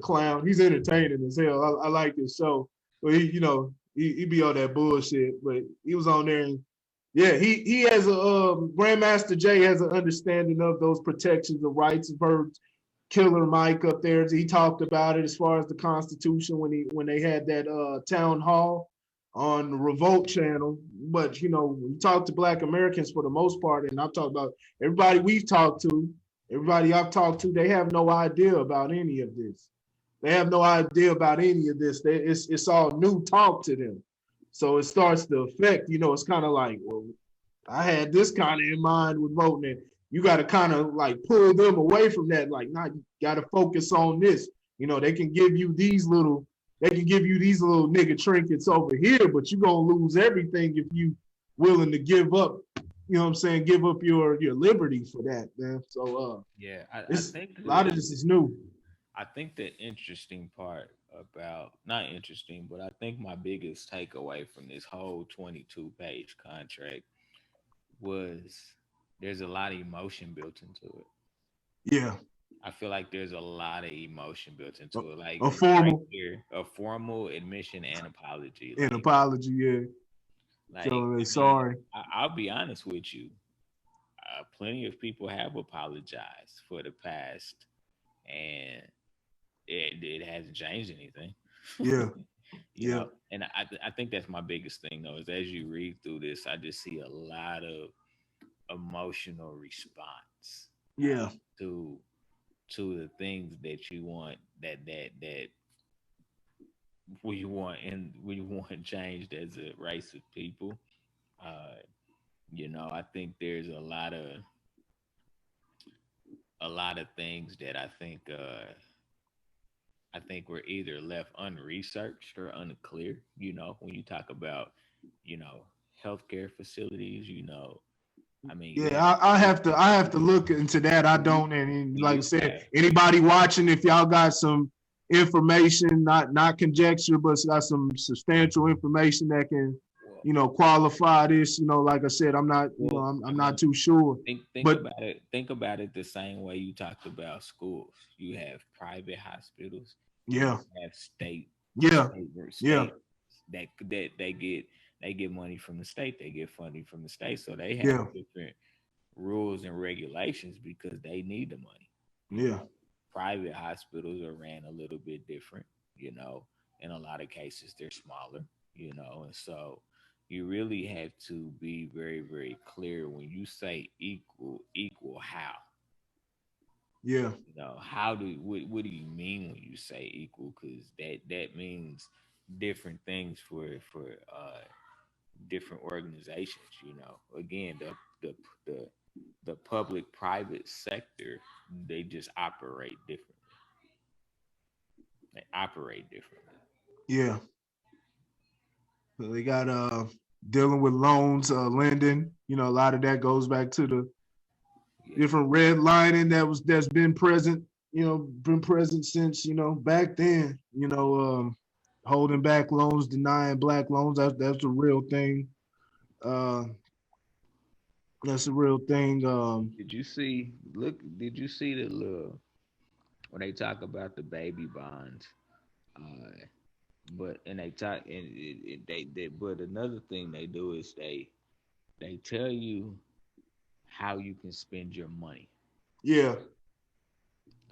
clown. He's entertaining as hell. I like his show, but he be on that bullshit. But he was on there, and yeah, he has a Grandmaster Jay has an understanding of those protections of rights. I've heard Killer Mike up there. He talked about it as far as the Constitution when they had that town hall on the Revolt channel. But when you talk to Black Americans for the most part, and I've talked about everybody I've talked to, they have no idea about any of this. They have no idea about any of this. It's all new talk to them. So it starts to affect. It's kind of like, well, I had this kind of in mind with voting. And you got to kind of like pull them away from that. Like, nah, you got to focus on this. They can give you these little nigga trinkets over here, but you're gonna lose everything if you willing to give up. You know what I'm saying? Give up your liberty for that, man. So Yeah, I it's think a lot of this is new. I think the interesting part about not interesting, but I think my biggest takeaway from this whole 22-page contract was there's a lot of emotion built into it. Yeah, I feel like there's a lot of emotion built a, into it. Like a right formal here, a formal admission and apology. an Like, apology. Yeah, like telling they I mean, sorry. I'll be honest with you. Plenty of people have apologized for the past, and it hasn't changed anything. Yeah, yeah, And I think that's my biggest thing though is as you read through this, I just see a lot of emotional response yeah, to the things that you want that we want changed as a race of people. Uh, I think there's a lot of things that I think I think we're either left unresearched or unclear. When you talk about, you know, healthcare facilities, I mean, you have Yeah, I have to look into that. I don't, and when like I you said, have anybody watching, if y'all got some information, not conjecture, but got some substantial information that can, well, qualify this. Like I said, I'm not, well, I'm I not mean, too sure. think But about it. Think about it the same way you talked about schools. You have private hospitals and you yeah, have yeah, yeah, state that they get money from the state. They get funding from the state, so they have yeah, different rules and regulations because they need the money. You yeah, know, private hospitals are ran a little bit different. You know, in a lot of cases they're smaller. And so you really have to be very, very clear when you say equal. Equal how? yeah, How what do you mean when you say equal? Because that means different things for different organizations. Again, the the the public private sector, they just operate differently. They operate differently. yeah. So they got dealing with loans, lending. A lot of that goes back to the Yeah. different redlining that's been present, been present since, back then, holding back loans, denying black loans. That's a real thing. Uh, that's a real thing. Did you see the little when they talk about the baby bonds? Uh, but and they talk and but another thing they do is they tell you how you can spend your money. Yeah,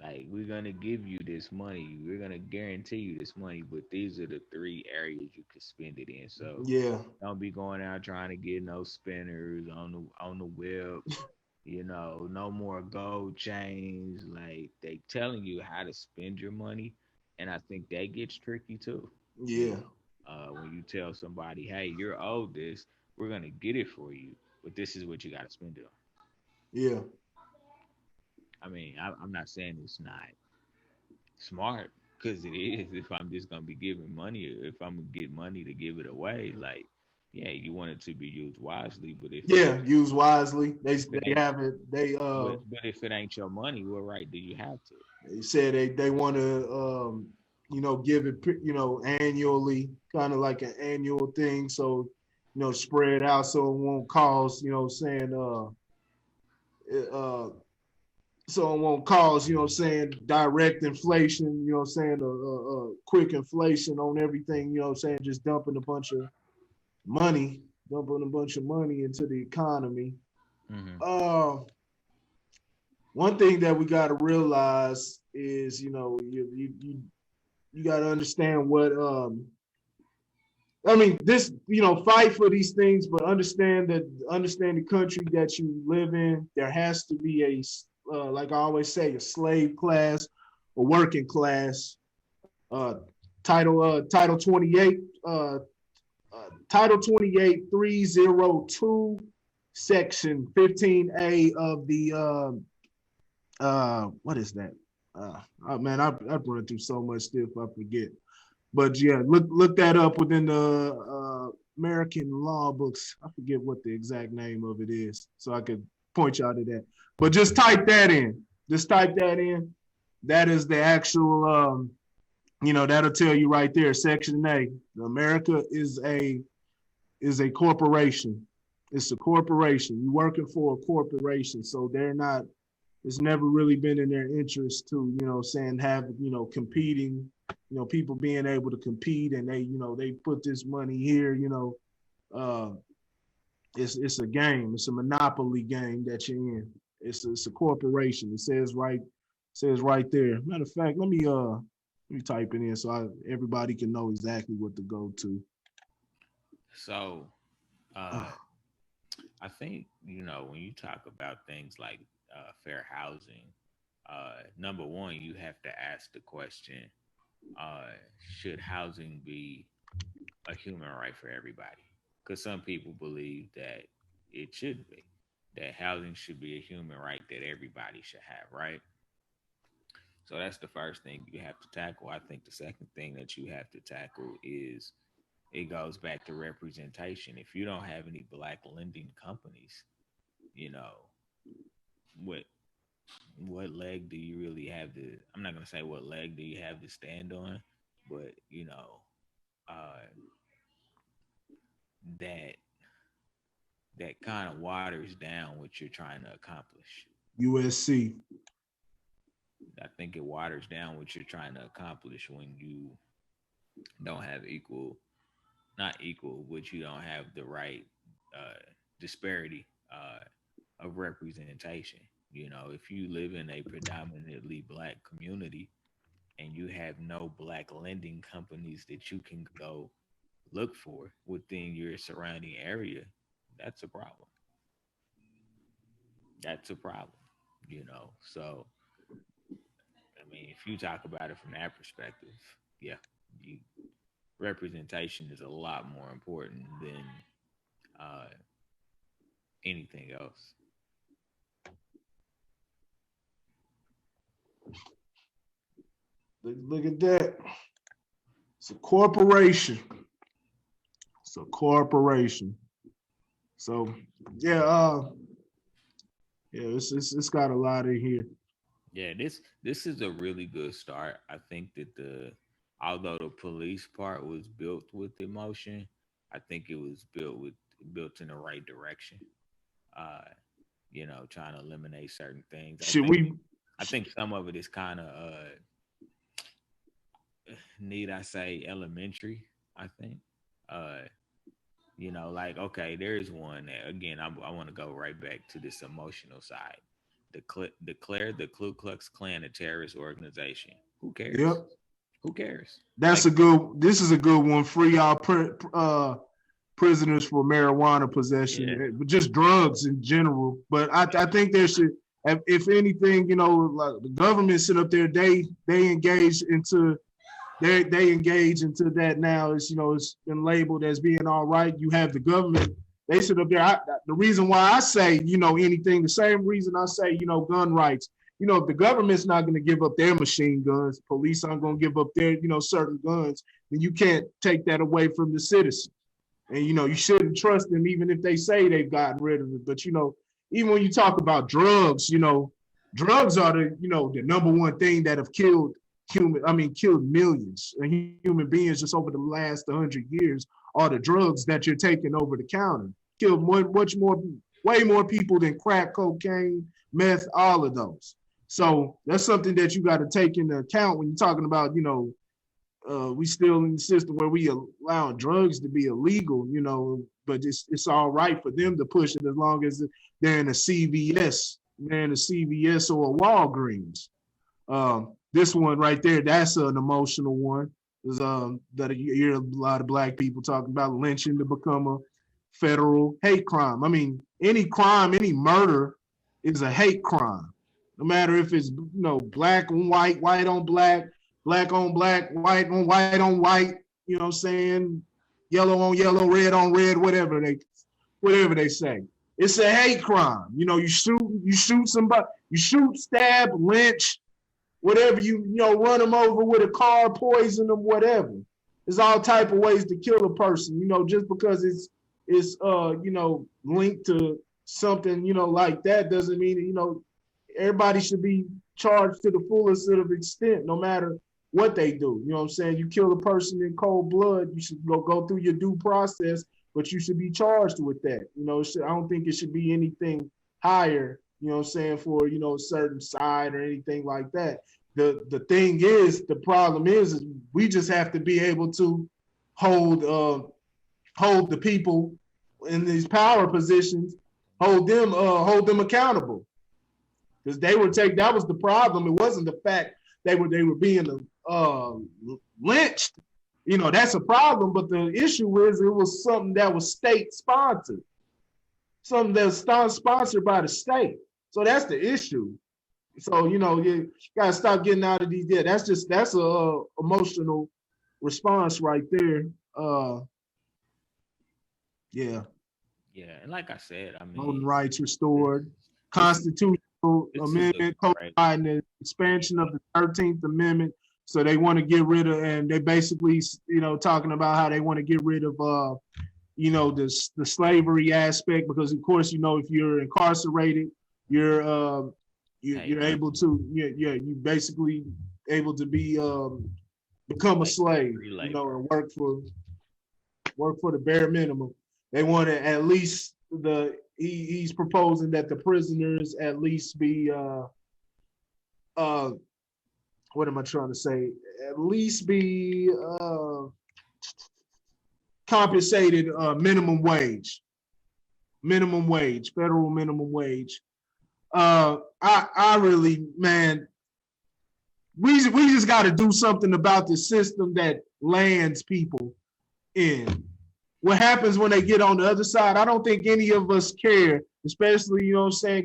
Like, we're gonna give you this money, we're gonna guarantee you this money, but these are the three areas you can spend it in. So yeah, don't be going out trying to get no spinners on the web. No more gold chains. Like, they telling you how to spend your money, and I think that gets tricky too. yeah, When you tell somebody, "Hey, you're owed this, we're gonna get it for you, but this is what you got to spend it on." yeah, I mean, I'm not saying it's not smart, because it is. If I'm just gonna be giving money, if I'm gonna get money to give it away, like, yeah, you want it to be used wisely. But if it yeah. Use wisely. They if it they ain't have it. but if it ain't your money, what right do you have to? They said they want to give it annually, kind of like an annual thing, so spread out so it won't cause saying so it won't cause saying direct inflation, saying quick inflation on everything, saying just money dumping a bunch of money into the economy. Hmm. uh One thing that we got to realize is you got to understand what I mean, this, fight for these things, but understand the country that you live in. There has to be like I always say, a slave class, a working class. Title 28, uh, Title 28, 302, Section 15A of the what is that? Man, I've run through so much stuff I forget. But yeah, look that up within the American law books. I forget what the exact name of it is, so I could point y'all to that. But just type that in. Just type that in. That is the actual. That'll tell you right there. Section A. America is a corporation. It's a corporation. You're working for a corporation, so they're not. It's never really been in their interest to, saying have, competing, people being able to compete, and they put this money here, uh, it's a game. It's a monopoly game that you're in. It's a corporation. It says right there. Matter of fact, let me type it in so everybody can know exactly what to go to. So, I think, when you talk about things like fair housing, number one, you have to ask the question: should housing be a human right for everybody? Because some people believe that it should be, that housing should be a human right that everybody should have, right? So that's the first thing you have to tackle. I think the second thing that you have to tackle is it goes back to representation. If you don't have any black lending companies, you know, what what leg do you really have to, I'm not gonna say what leg do you have to stand on, but uh that that kind of waters down what you're trying to accomplish. USC. I think it waters down what you're trying to accomplish when you don't have equal, not equal, but you don't have the right disparity of representation. You know, if you live in a predominantly black community and you have no black lending companies that you can go look for within your surrounding area, that's a problem. That's a problem, you know. So, I mean, if you talk about it from that perspective, yeah, you, representation is a lot more important than uh, anything else. Look at that. It's a corporation. It's a corporation. So yeah, yeah, it's got a lot in here. Yeah, this is a really good start. I think that the although the police part was built with emotion, I think it was built in the right direction. Uh, trying to eliminate certain things. Should we? I think some of it is kind of need I say elementary. I think. Uh, like okay, there's one that, again. I want to go right back to this emotional side. Declare the Ku Klux Klan a terrorist organization. Who cares? Yep. Who cares? That's like, a good. This is a good one. Free all prisoners for marijuana possession, yeah. just drugs in general. But I think there should, if anything, like the government sit up there, they engage into they engage into that now. It's been labeled as being all right. You have the government. They sit up there. The reason why I say, anything, the same reason I say, gun rights. If the government's not going to give up their machine guns, police aren't going to give up their, certain guns, then you can't take that away from the citizens. And, you shouldn't trust them even if they say they've gotten rid of it. But, even when you talk about drugs, drugs are the number one thing that have killed killed millions of human beings just over the last 100 years. Are the drugs that you're taking over the counter killed way more people than crack, cocaine, meth, all of those. So that's something that you got to take into account when you're talking about, we still in the system where we allowing drugs to be illegal, but it's all right for them to push it as long as they're in a CVS, or a Walgreens. This one right there, that's an emotional one. That you hear a lot of black people talking about lynching to become a federal hate crime. I mean, any crime, any murder is a hate crime. No matter if it's black on white, white on black, black on black, white on white, you know what I'm saying? Yellow on yellow, red on red, whatever they say. It's a hate crime. You shoot somebody, you shoot, stab, lynch, whatever, run them over with a car, poison them, whatever. There's all type of ways to kill a person, just because it's linked to something, like that doesn't mean, everybody should be charged to the fullest of extent, no matter what they do. You know what I'm saying? You kill a person in cold blood, you should go through your due process, but you should be charged with that. I don't think it should be anything higher, for, a certain side or anything like that. The thing is, the problem is we just have to be able to hold the people in these power positions, hold them accountable. Because that was the problem. It wasn't the fact they were being lynched. That's a problem, but the issue is it was something that was state sponsored. Something that's sponsored by the state. So that's the issue. So, you gotta stop getting out of these. Yeah, that's a emotional response right there. Yeah. Yeah, and like I said, I mean, Voting rights restored, Constitution Amendment Right. codifying the expansion of the 13th Amendment. So they want to get rid of, and they basically, talking about how they want to get rid of, the slavery aspect, because of course, if you're incarcerated, you're you're able to, you basically able to be become a slave, and work for the bare minimum. They want to at least he's proposing that the prisoners at least be what am I trying to say? At least be compensated minimum wage, federal minimum wage. I really, man, we just got to do something about the system that lands people in. What happens when they get on the other side? I don't think any of us care, especially,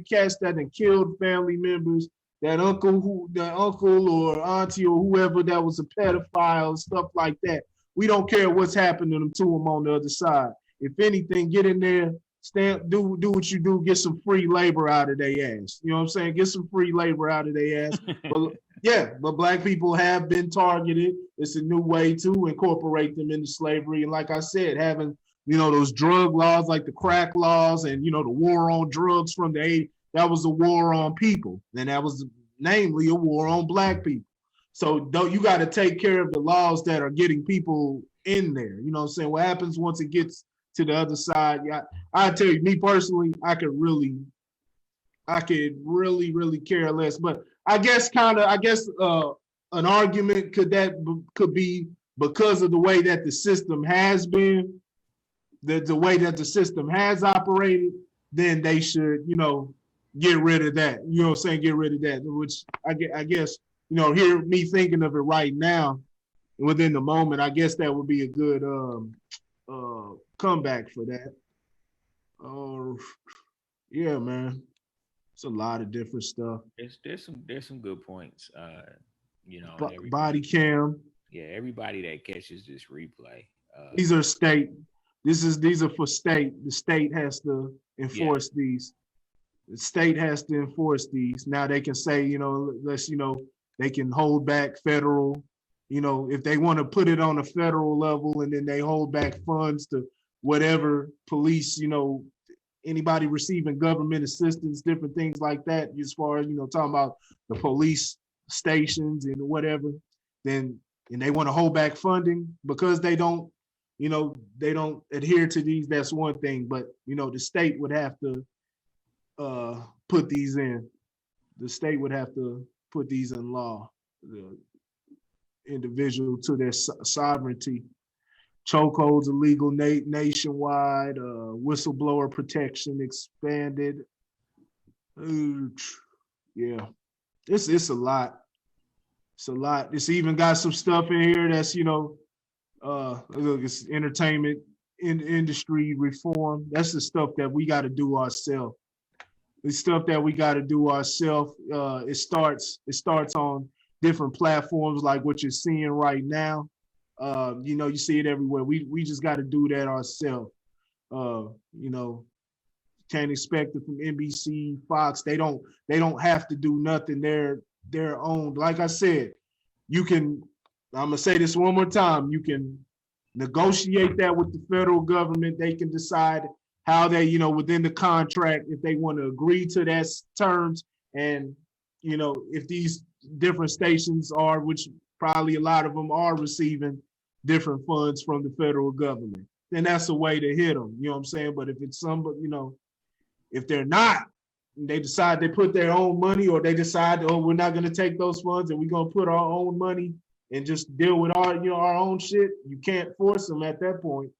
cats that have killed family members, that uncle or auntie or whoever that was a pedophile, stuff like that. We don't care what's happening to them on the other side. If anything, get in there, do what you do, get some free labor out of their ass. You know what I'm saying? Get some free labor out of their ass. But Black people have been targeted. It's a new way to incorporate them into slavery. And like I said, having, those drug laws like the crack laws and, the war on drugs from the 80s, that was a war on people. And that was namely a war on Black people. So you got to take care of the laws that are getting people in there. You know what I'm saying? What happens once it gets to the other side? Yeah, I tell you, me personally, I could really, really care less. But I guess an argument could be because of the way that the system has been, the way that the system has operated, then they should, get rid of that. You know what I'm saying? Get rid of that, which I guess, hear me thinking of it right now, within the moment, I guess that would be a good comeback for that. Yeah, man. It's a lot of different stuff. There's some good points. Body cam. Yeah, everybody that catches this replay. These are state. These are for state. The state has to enforce these. The state has to enforce these. Now they can say, they can hold back federal, if they want to put it on a federal level, and then they hold back funds to whatever police, anybody receiving government assistance, different things like that, as far as, talking about the police stations and whatever, then, and they want to hold back funding because they don't adhere to these, that's one thing. But, the state would have to put these in. The state would have to put these in law, the individual to their sovereignty. Chokeholds illegal nationwide, whistleblower protection expanded. Yeah, it's a lot. It's a lot. It's even got some stuff in here that's, look, it's entertainment industry reform. That's the stuff that we got to do ourselves. The stuff that we got to do ourselves. It starts on different platforms like what you're seeing right now. You see it everywhere. We just got to do that ourselves. Can't expect it from NBC, Fox. They don't have to do nothing. They're own. Like I said, I'm gonna say this one more time. You can negotiate that with the federal government. They can decide how they, within the contract, if they want to agree to that terms, and if these different stations are, which probably a lot of them are receiving different funds from the federal government, then that's a way to hit them. You know what I'm saying? But if it's somebody, if they're not, they decide they put their own money, or they decide, oh, we're not going to take those funds and we're going to put our own money and just deal with our own shit. You can't force them at that point.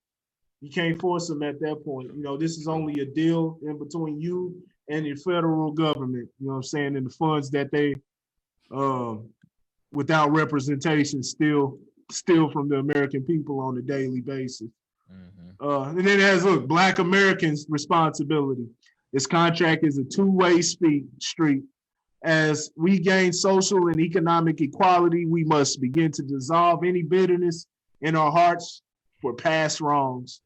You can't force them at that point. This is only a deal in between you and the federal government, you know what I'm saying? And the funds that they, without representation, steal from the American people on a daily basis. Mm-hmm. And then as Black Americans' responsibility. This contract is a two-way street. As we gain social and economic equality, we must begin to dissolve any bitterness in our hearts for past wrongs.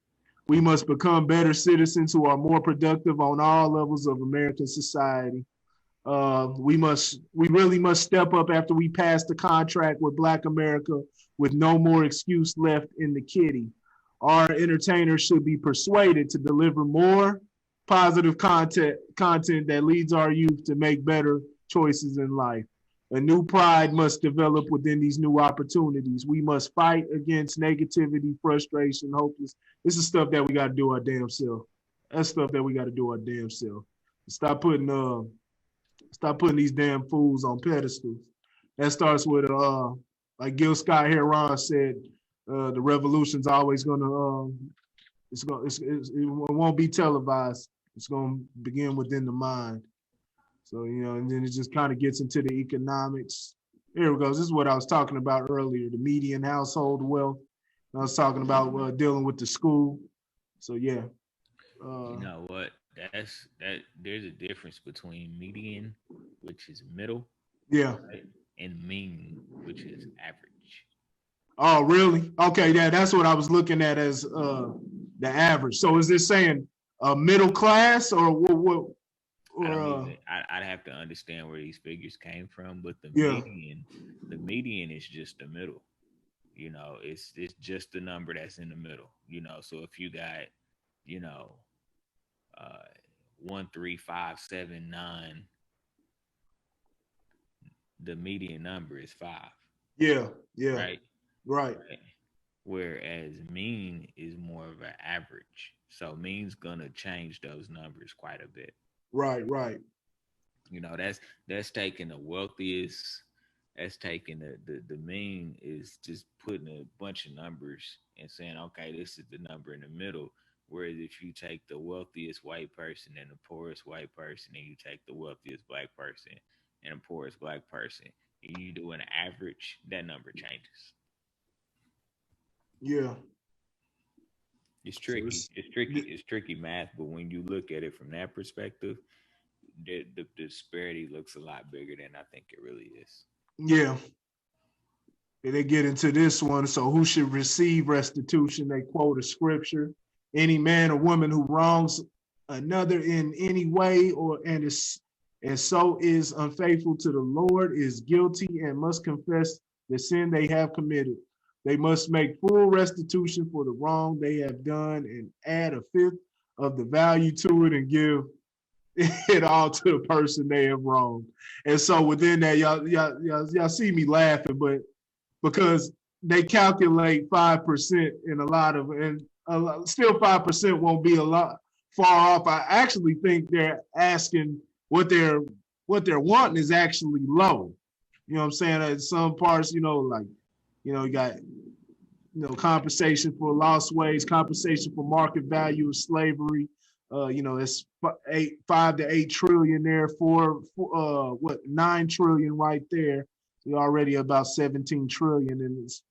We must become better citizens who are more productive on all levels of American society. We really must step up after we pass the contract with Black America with no more excuse left in the kitty. Our entertainers should be persuaded to deliver more positive content that leads our youth to make better choices in life. A new pride must develop within these new opportunities. We must fight against negativity, frustration, hopeless. This is stuff that we got to do our damn self. That's stuff that we got to do our damn self. Stop putting these damn fools on pedestals. That starts with like Gil Scott Heron said, the revolution's always gonna it won't be televised. It's gonna begin within the mind. So, and then it just kind of gets into the economics. Here it goes. This is what I was talking about earlier, the median household wealth. I was talking about dealing with the school. So yeah. You know what? That there's a difference between median, which is middle, Yeah. right, and mean, which is average. Oh, really? Okay, yeah, that's what I was looking at as the average. So is this saying middle class or what? I don't even. I'd have to understand where these figures came from, but Yeah. the median is just the middle. It's just the number that's in the middle. So if you got, you know, 13579, the median number is 5, Yeah. Yeah. right? Right. Right. Whereas mean is more of an average. So mean's gonna change those numbers quite a bit. Right. Right. That's taking the wealthiest. That's taking the mean is just putting a bunch of numbers and saying, okay, this is the number in the middle. Whereas if you take the wealthiest white person and the poorest white person, and you take the wealthiest black person and the poorest black person, and you do an average, that number changes. Yeah. It's So tricky. It's tricky math, but when you look at it from that perspective, the disparity looks a lot bigger than I think it really is. yeah. They get into this one. So who should receive restitution? They quote a scripture. Any man or woman who wrongs another in any way and so is unfaithful to the Lord is guilty and must confess the sin they have committed. They must make full restitution for the wrong they have done and add a fifth of the value to it and give it all to the person they have wronged. And so within that, y'all see me laughing, but because they calculate 5% in a lot of, and still 5% won't be a lot far off. I actually think they're asking what they're wanting is actually low. You know what I'm saying? At some parts, like, you got, compensation for lost wages, compensation for market value of slavery. It's 5 to 8 trillion there, 9 trillion right there. We're already about 17 trillion, and it's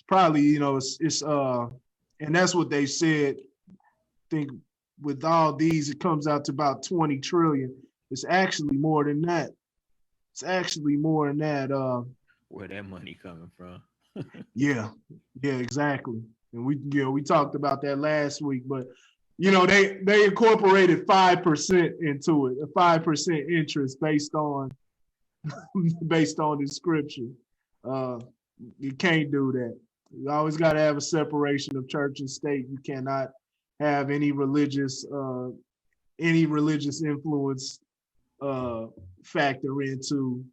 probably, and that's what they said. I think with all these, it comes out to about 20 trillion. It's actually more than that. It's actually more than that. Where that money coming from? Yeah, exactly. And we talked about that last week, but they incorporated 5% into it, a 5% interest based on the scripture. You can't do that. You always got to have a separation of church and state. You cannot have any religious influence factor into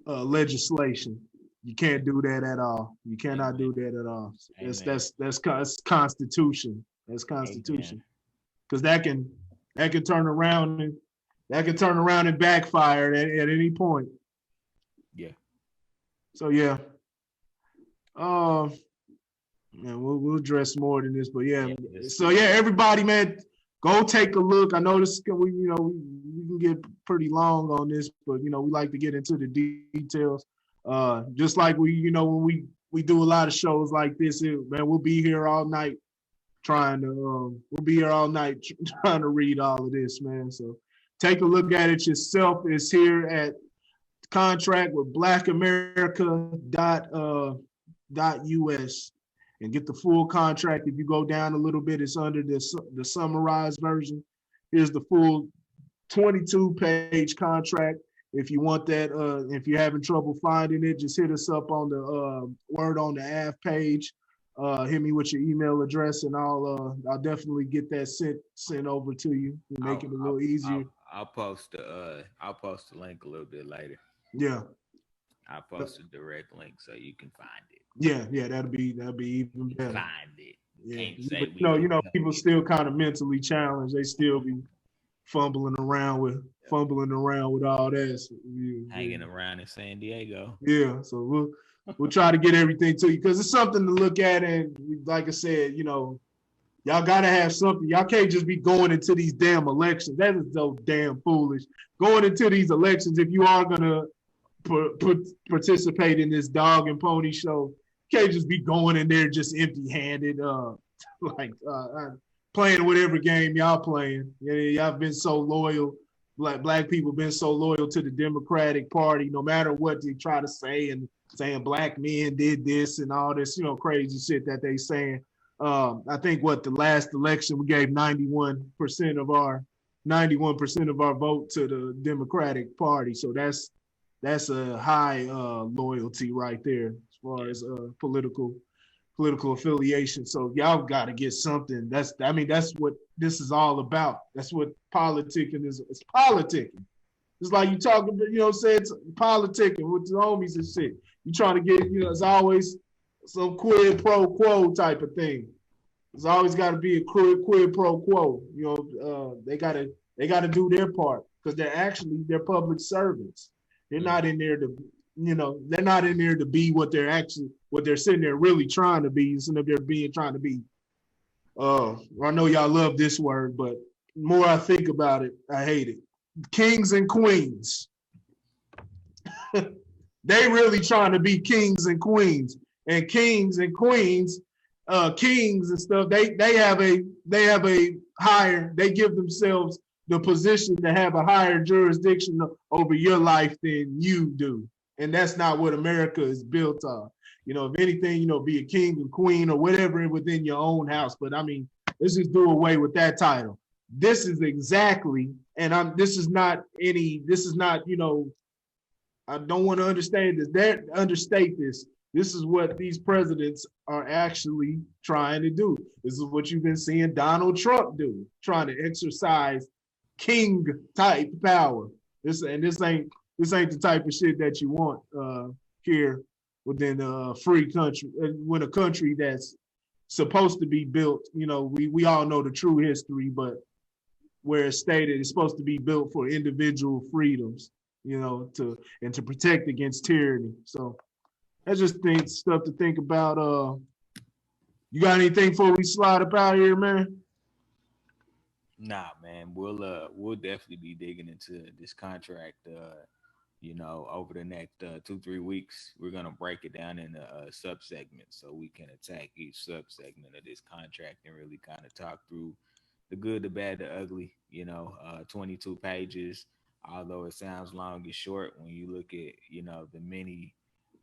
legislation. You can't do that at all. You cannot do that at all. That's Constitution. That's Constitution. Because that can turn around and backfire at any point. Yeah. So yeah. Man, we'll address more than this, but yeah. So yeah, everybody, man, go take a look. I know this we can get pretty long on this, but we like to get into the details. Just like when we do a lot of shows like this, man, we'll be here all night trying to read all of this, man. So take a look at it yourself. It's here at contract with blackamerica.us and get the full contract. If you go down a little bit, it's under the summarized version. Here's the full 22-page contract. If you want that, if you're having trouble finding it, just hit us up on the Word on the Av page. Hit me with your email address, and I'll definitely get that sent over to you and make it a little easier. I'll post the link a little bit later. Yeah. I'll post a direct link so you can find it. Yeah, that'd be even better. Find it. Yeah, Can't say but, we people still kind of mentally challenged. They still be fumbling around with all that. So, hanging around in San Diego. Yeah, so we'll try to get everything to you because it's something to look at, and like I said, y'all gotta have something. Y'all can't just be going into these damn elections. That is so damn foolish. Going into these elections, if you are gonna participate in this dog and pony show, you can't just be going in there just empty-handed, playing whatever game y'all playing. Yeah, y'all been so loyal. Black people been so loyal to the Democratic Party, no matter what they try to say, and saying black men did this and all this, crazy shit that they saying. I think the last election we gave 91% of our vote to the Democratic Party. So that's a high loyalty right there as far as political affiliation. So y'all got to get something. That's what this is all about. That's what politicking is. It's politicking. It's like you talking, it's politicking with the homies and shit. You trying to get, it's always some quid pro quo type of thing. There's always got to be a quid pro quo. They got to do their part because they're public servants. They're not in there to, they're not in there to be what they're sitting there really trying to be. Instead of trying to be. I know y'all love this word, but the more I think about it, I hate it. Kings and queens. They really trying to be kings and queens, and kings and queens, kings and stuff. They have a higher. They give themselves the position to have a higher jurisdiction over your life than you do, and that's not what America is built on. If anything, be a king or queen or whatever within your own house. But let's just do away with that title. This is exactly, and this is not, I don't want to understand this. Understate this. This is what these presidents are actually trying to do. This is what you've been seeing Donald Trump do, trying to exercise king type power. This ain't the type of shit that you want here within a free country, when a country that's supposed to be built. We all know the true history, but where it's stated it's supposed to be built for individual freedoms, to protect against tyranny. So that's just stuff to think about. You got anything before we slide up out of here, man? Nah, man. We'll definitely be digging into this contract. Over the next 2-3 weeks, we're gonna break it down into sub segments so we can attack each sub segment of this contract and really kind of talk through the good, the bad, the ugly. 22 pages. Although it sounds long and short, when you look at the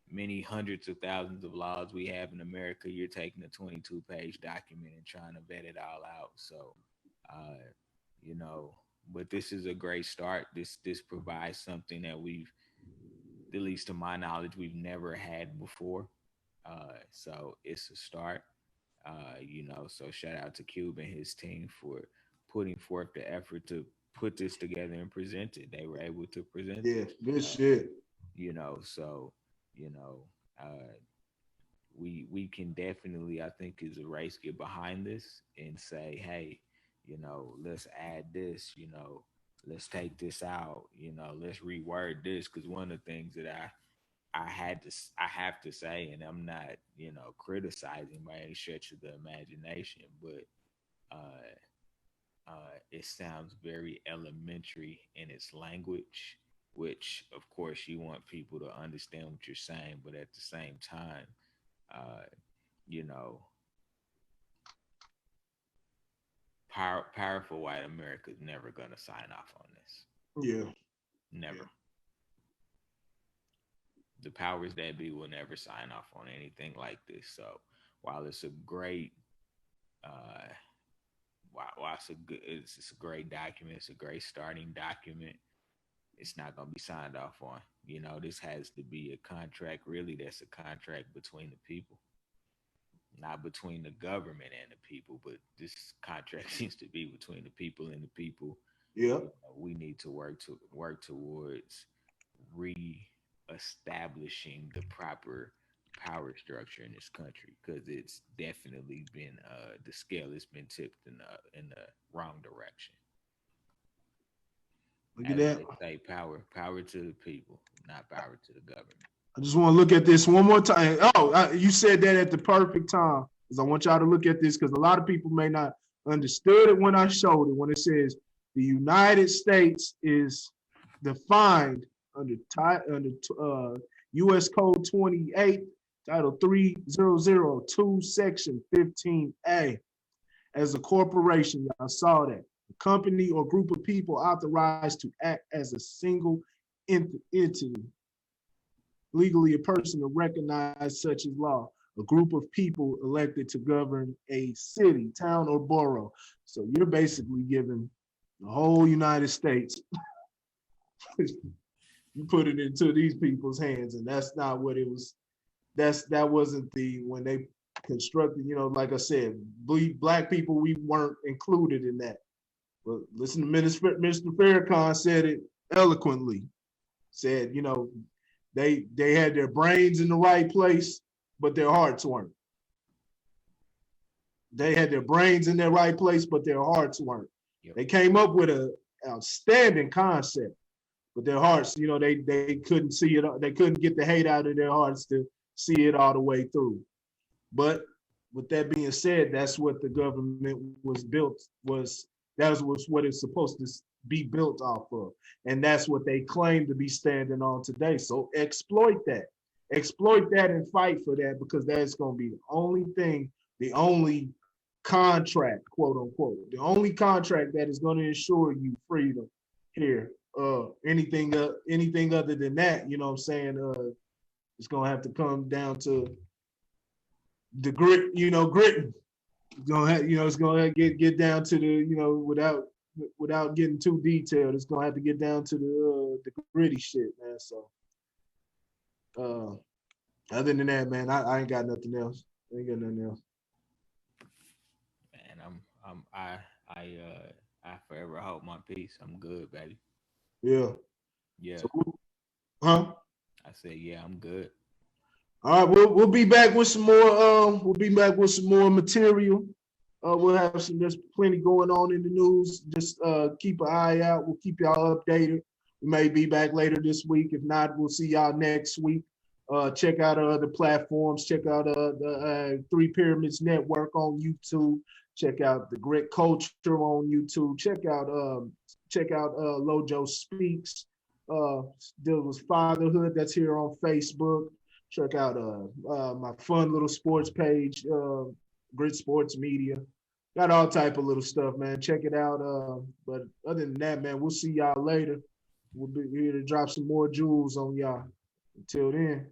many hundreds of thousands of laws we have in America, you're taking a 22-page document and trying to vet it all out. So, but this is a great start. This provides something that we've, at least to my knowledge, we've never had before. So it's a start. So shout out to Cube and his team for putting forth the effort to put this together and present it. They were able to present it. Yeah, good shit. We can definitely, I think, as a race, get behind this and say, hey, let's add this, let's take this out, let's reword this. Because one of the things that I have to say, and I'm not, criticizing by any stretch of the imagination, but it sounds very elementary in its language, which of course you want people to understand what you're saying, but at the same time, powerful white America is never going to sign off on this. Yeah. Never. Yeah. The powers that be will never sign off on anything like this. So while it's a great while it's a great document, it's a great starting document. It's not going to be signed off on. You know, this has to be a contract. Really, that's a contract between the people, not between the government and the people. But this contract seems to be between the people and the people. Yeah. We need to work towards re-establishing the proper power structure in this country because it's definitely been the scale has been tipped in the wrong direction. Look at As that. they say, power to the people, not power to the government. I just want to look at this one more time. Oh, you said that at the perfect time because I want y'all to look at this because a lot of people may not understood it when I showed it. When it says the United States is defined under U.S. Code 28, Title 3002, Section 15A, as a corporation. Y'all saw that. A company or group of people authorized to act as a single entity. Legally, a person recognized such as law. A group of people elected to govern a city, town, or borough. So you're basically giving the whole United States. You put it into these people's hands, and that's not what it was. That wasn't when they constructed. You know, like I said, black people, we weren't included in that. But listen to Mr. Farrakhan said it eloquently. Said, you know, they had their brains in the right place, but their hearts weren't. They had their brains in their right place, but their hearts weren't. Yep. They came up with an outstanding concept, but their hearts, you know, they couldn't see it. They couldn't get the hate out of their hearts to see it all the way through. But with that being said, that's what the government was built, that was what it's supposed to be built off of. And that's what they claim to be standing on today. So exploit that and fight for that, because that's going to be the only thing, the only contract, quote unquote, the only contract that is going to ensure you freedom here. Anything other than that, you know what I'm saying, it's going to have to come down to the grit, gritting. It's going to have, it's going to get down to the, without getting too detailed, it's going to have to get down to the gritty shit, man. So, other than that, man, I ain't got nothing else. I ain't got nothing else. Man, I forever hold my peace. I'm good, baby. Yeah. Yeah. So, huh? I said, yeah, I'm good. All right, we'll be back with some more. We'll be back with some more material. We'll have there's plenty going on in the news. Just keep an eye out. We'll keep y'all updated. We may be back later this week. If not, we'll see y'all next week. Check out our other platforms. Check out the Three Pyramids Network on YouTube. Check out the Grit Culture on YouTube. Check out Lojo Speaks. There was Fatherhood that's here on Facebook. Check out my fun little sports page, Grit Sports Media. Got all type of little stuff, man. Check it out. But other than that, man, we'll see y'all later. We'll be here to drop some more jewels on y'all. Until then.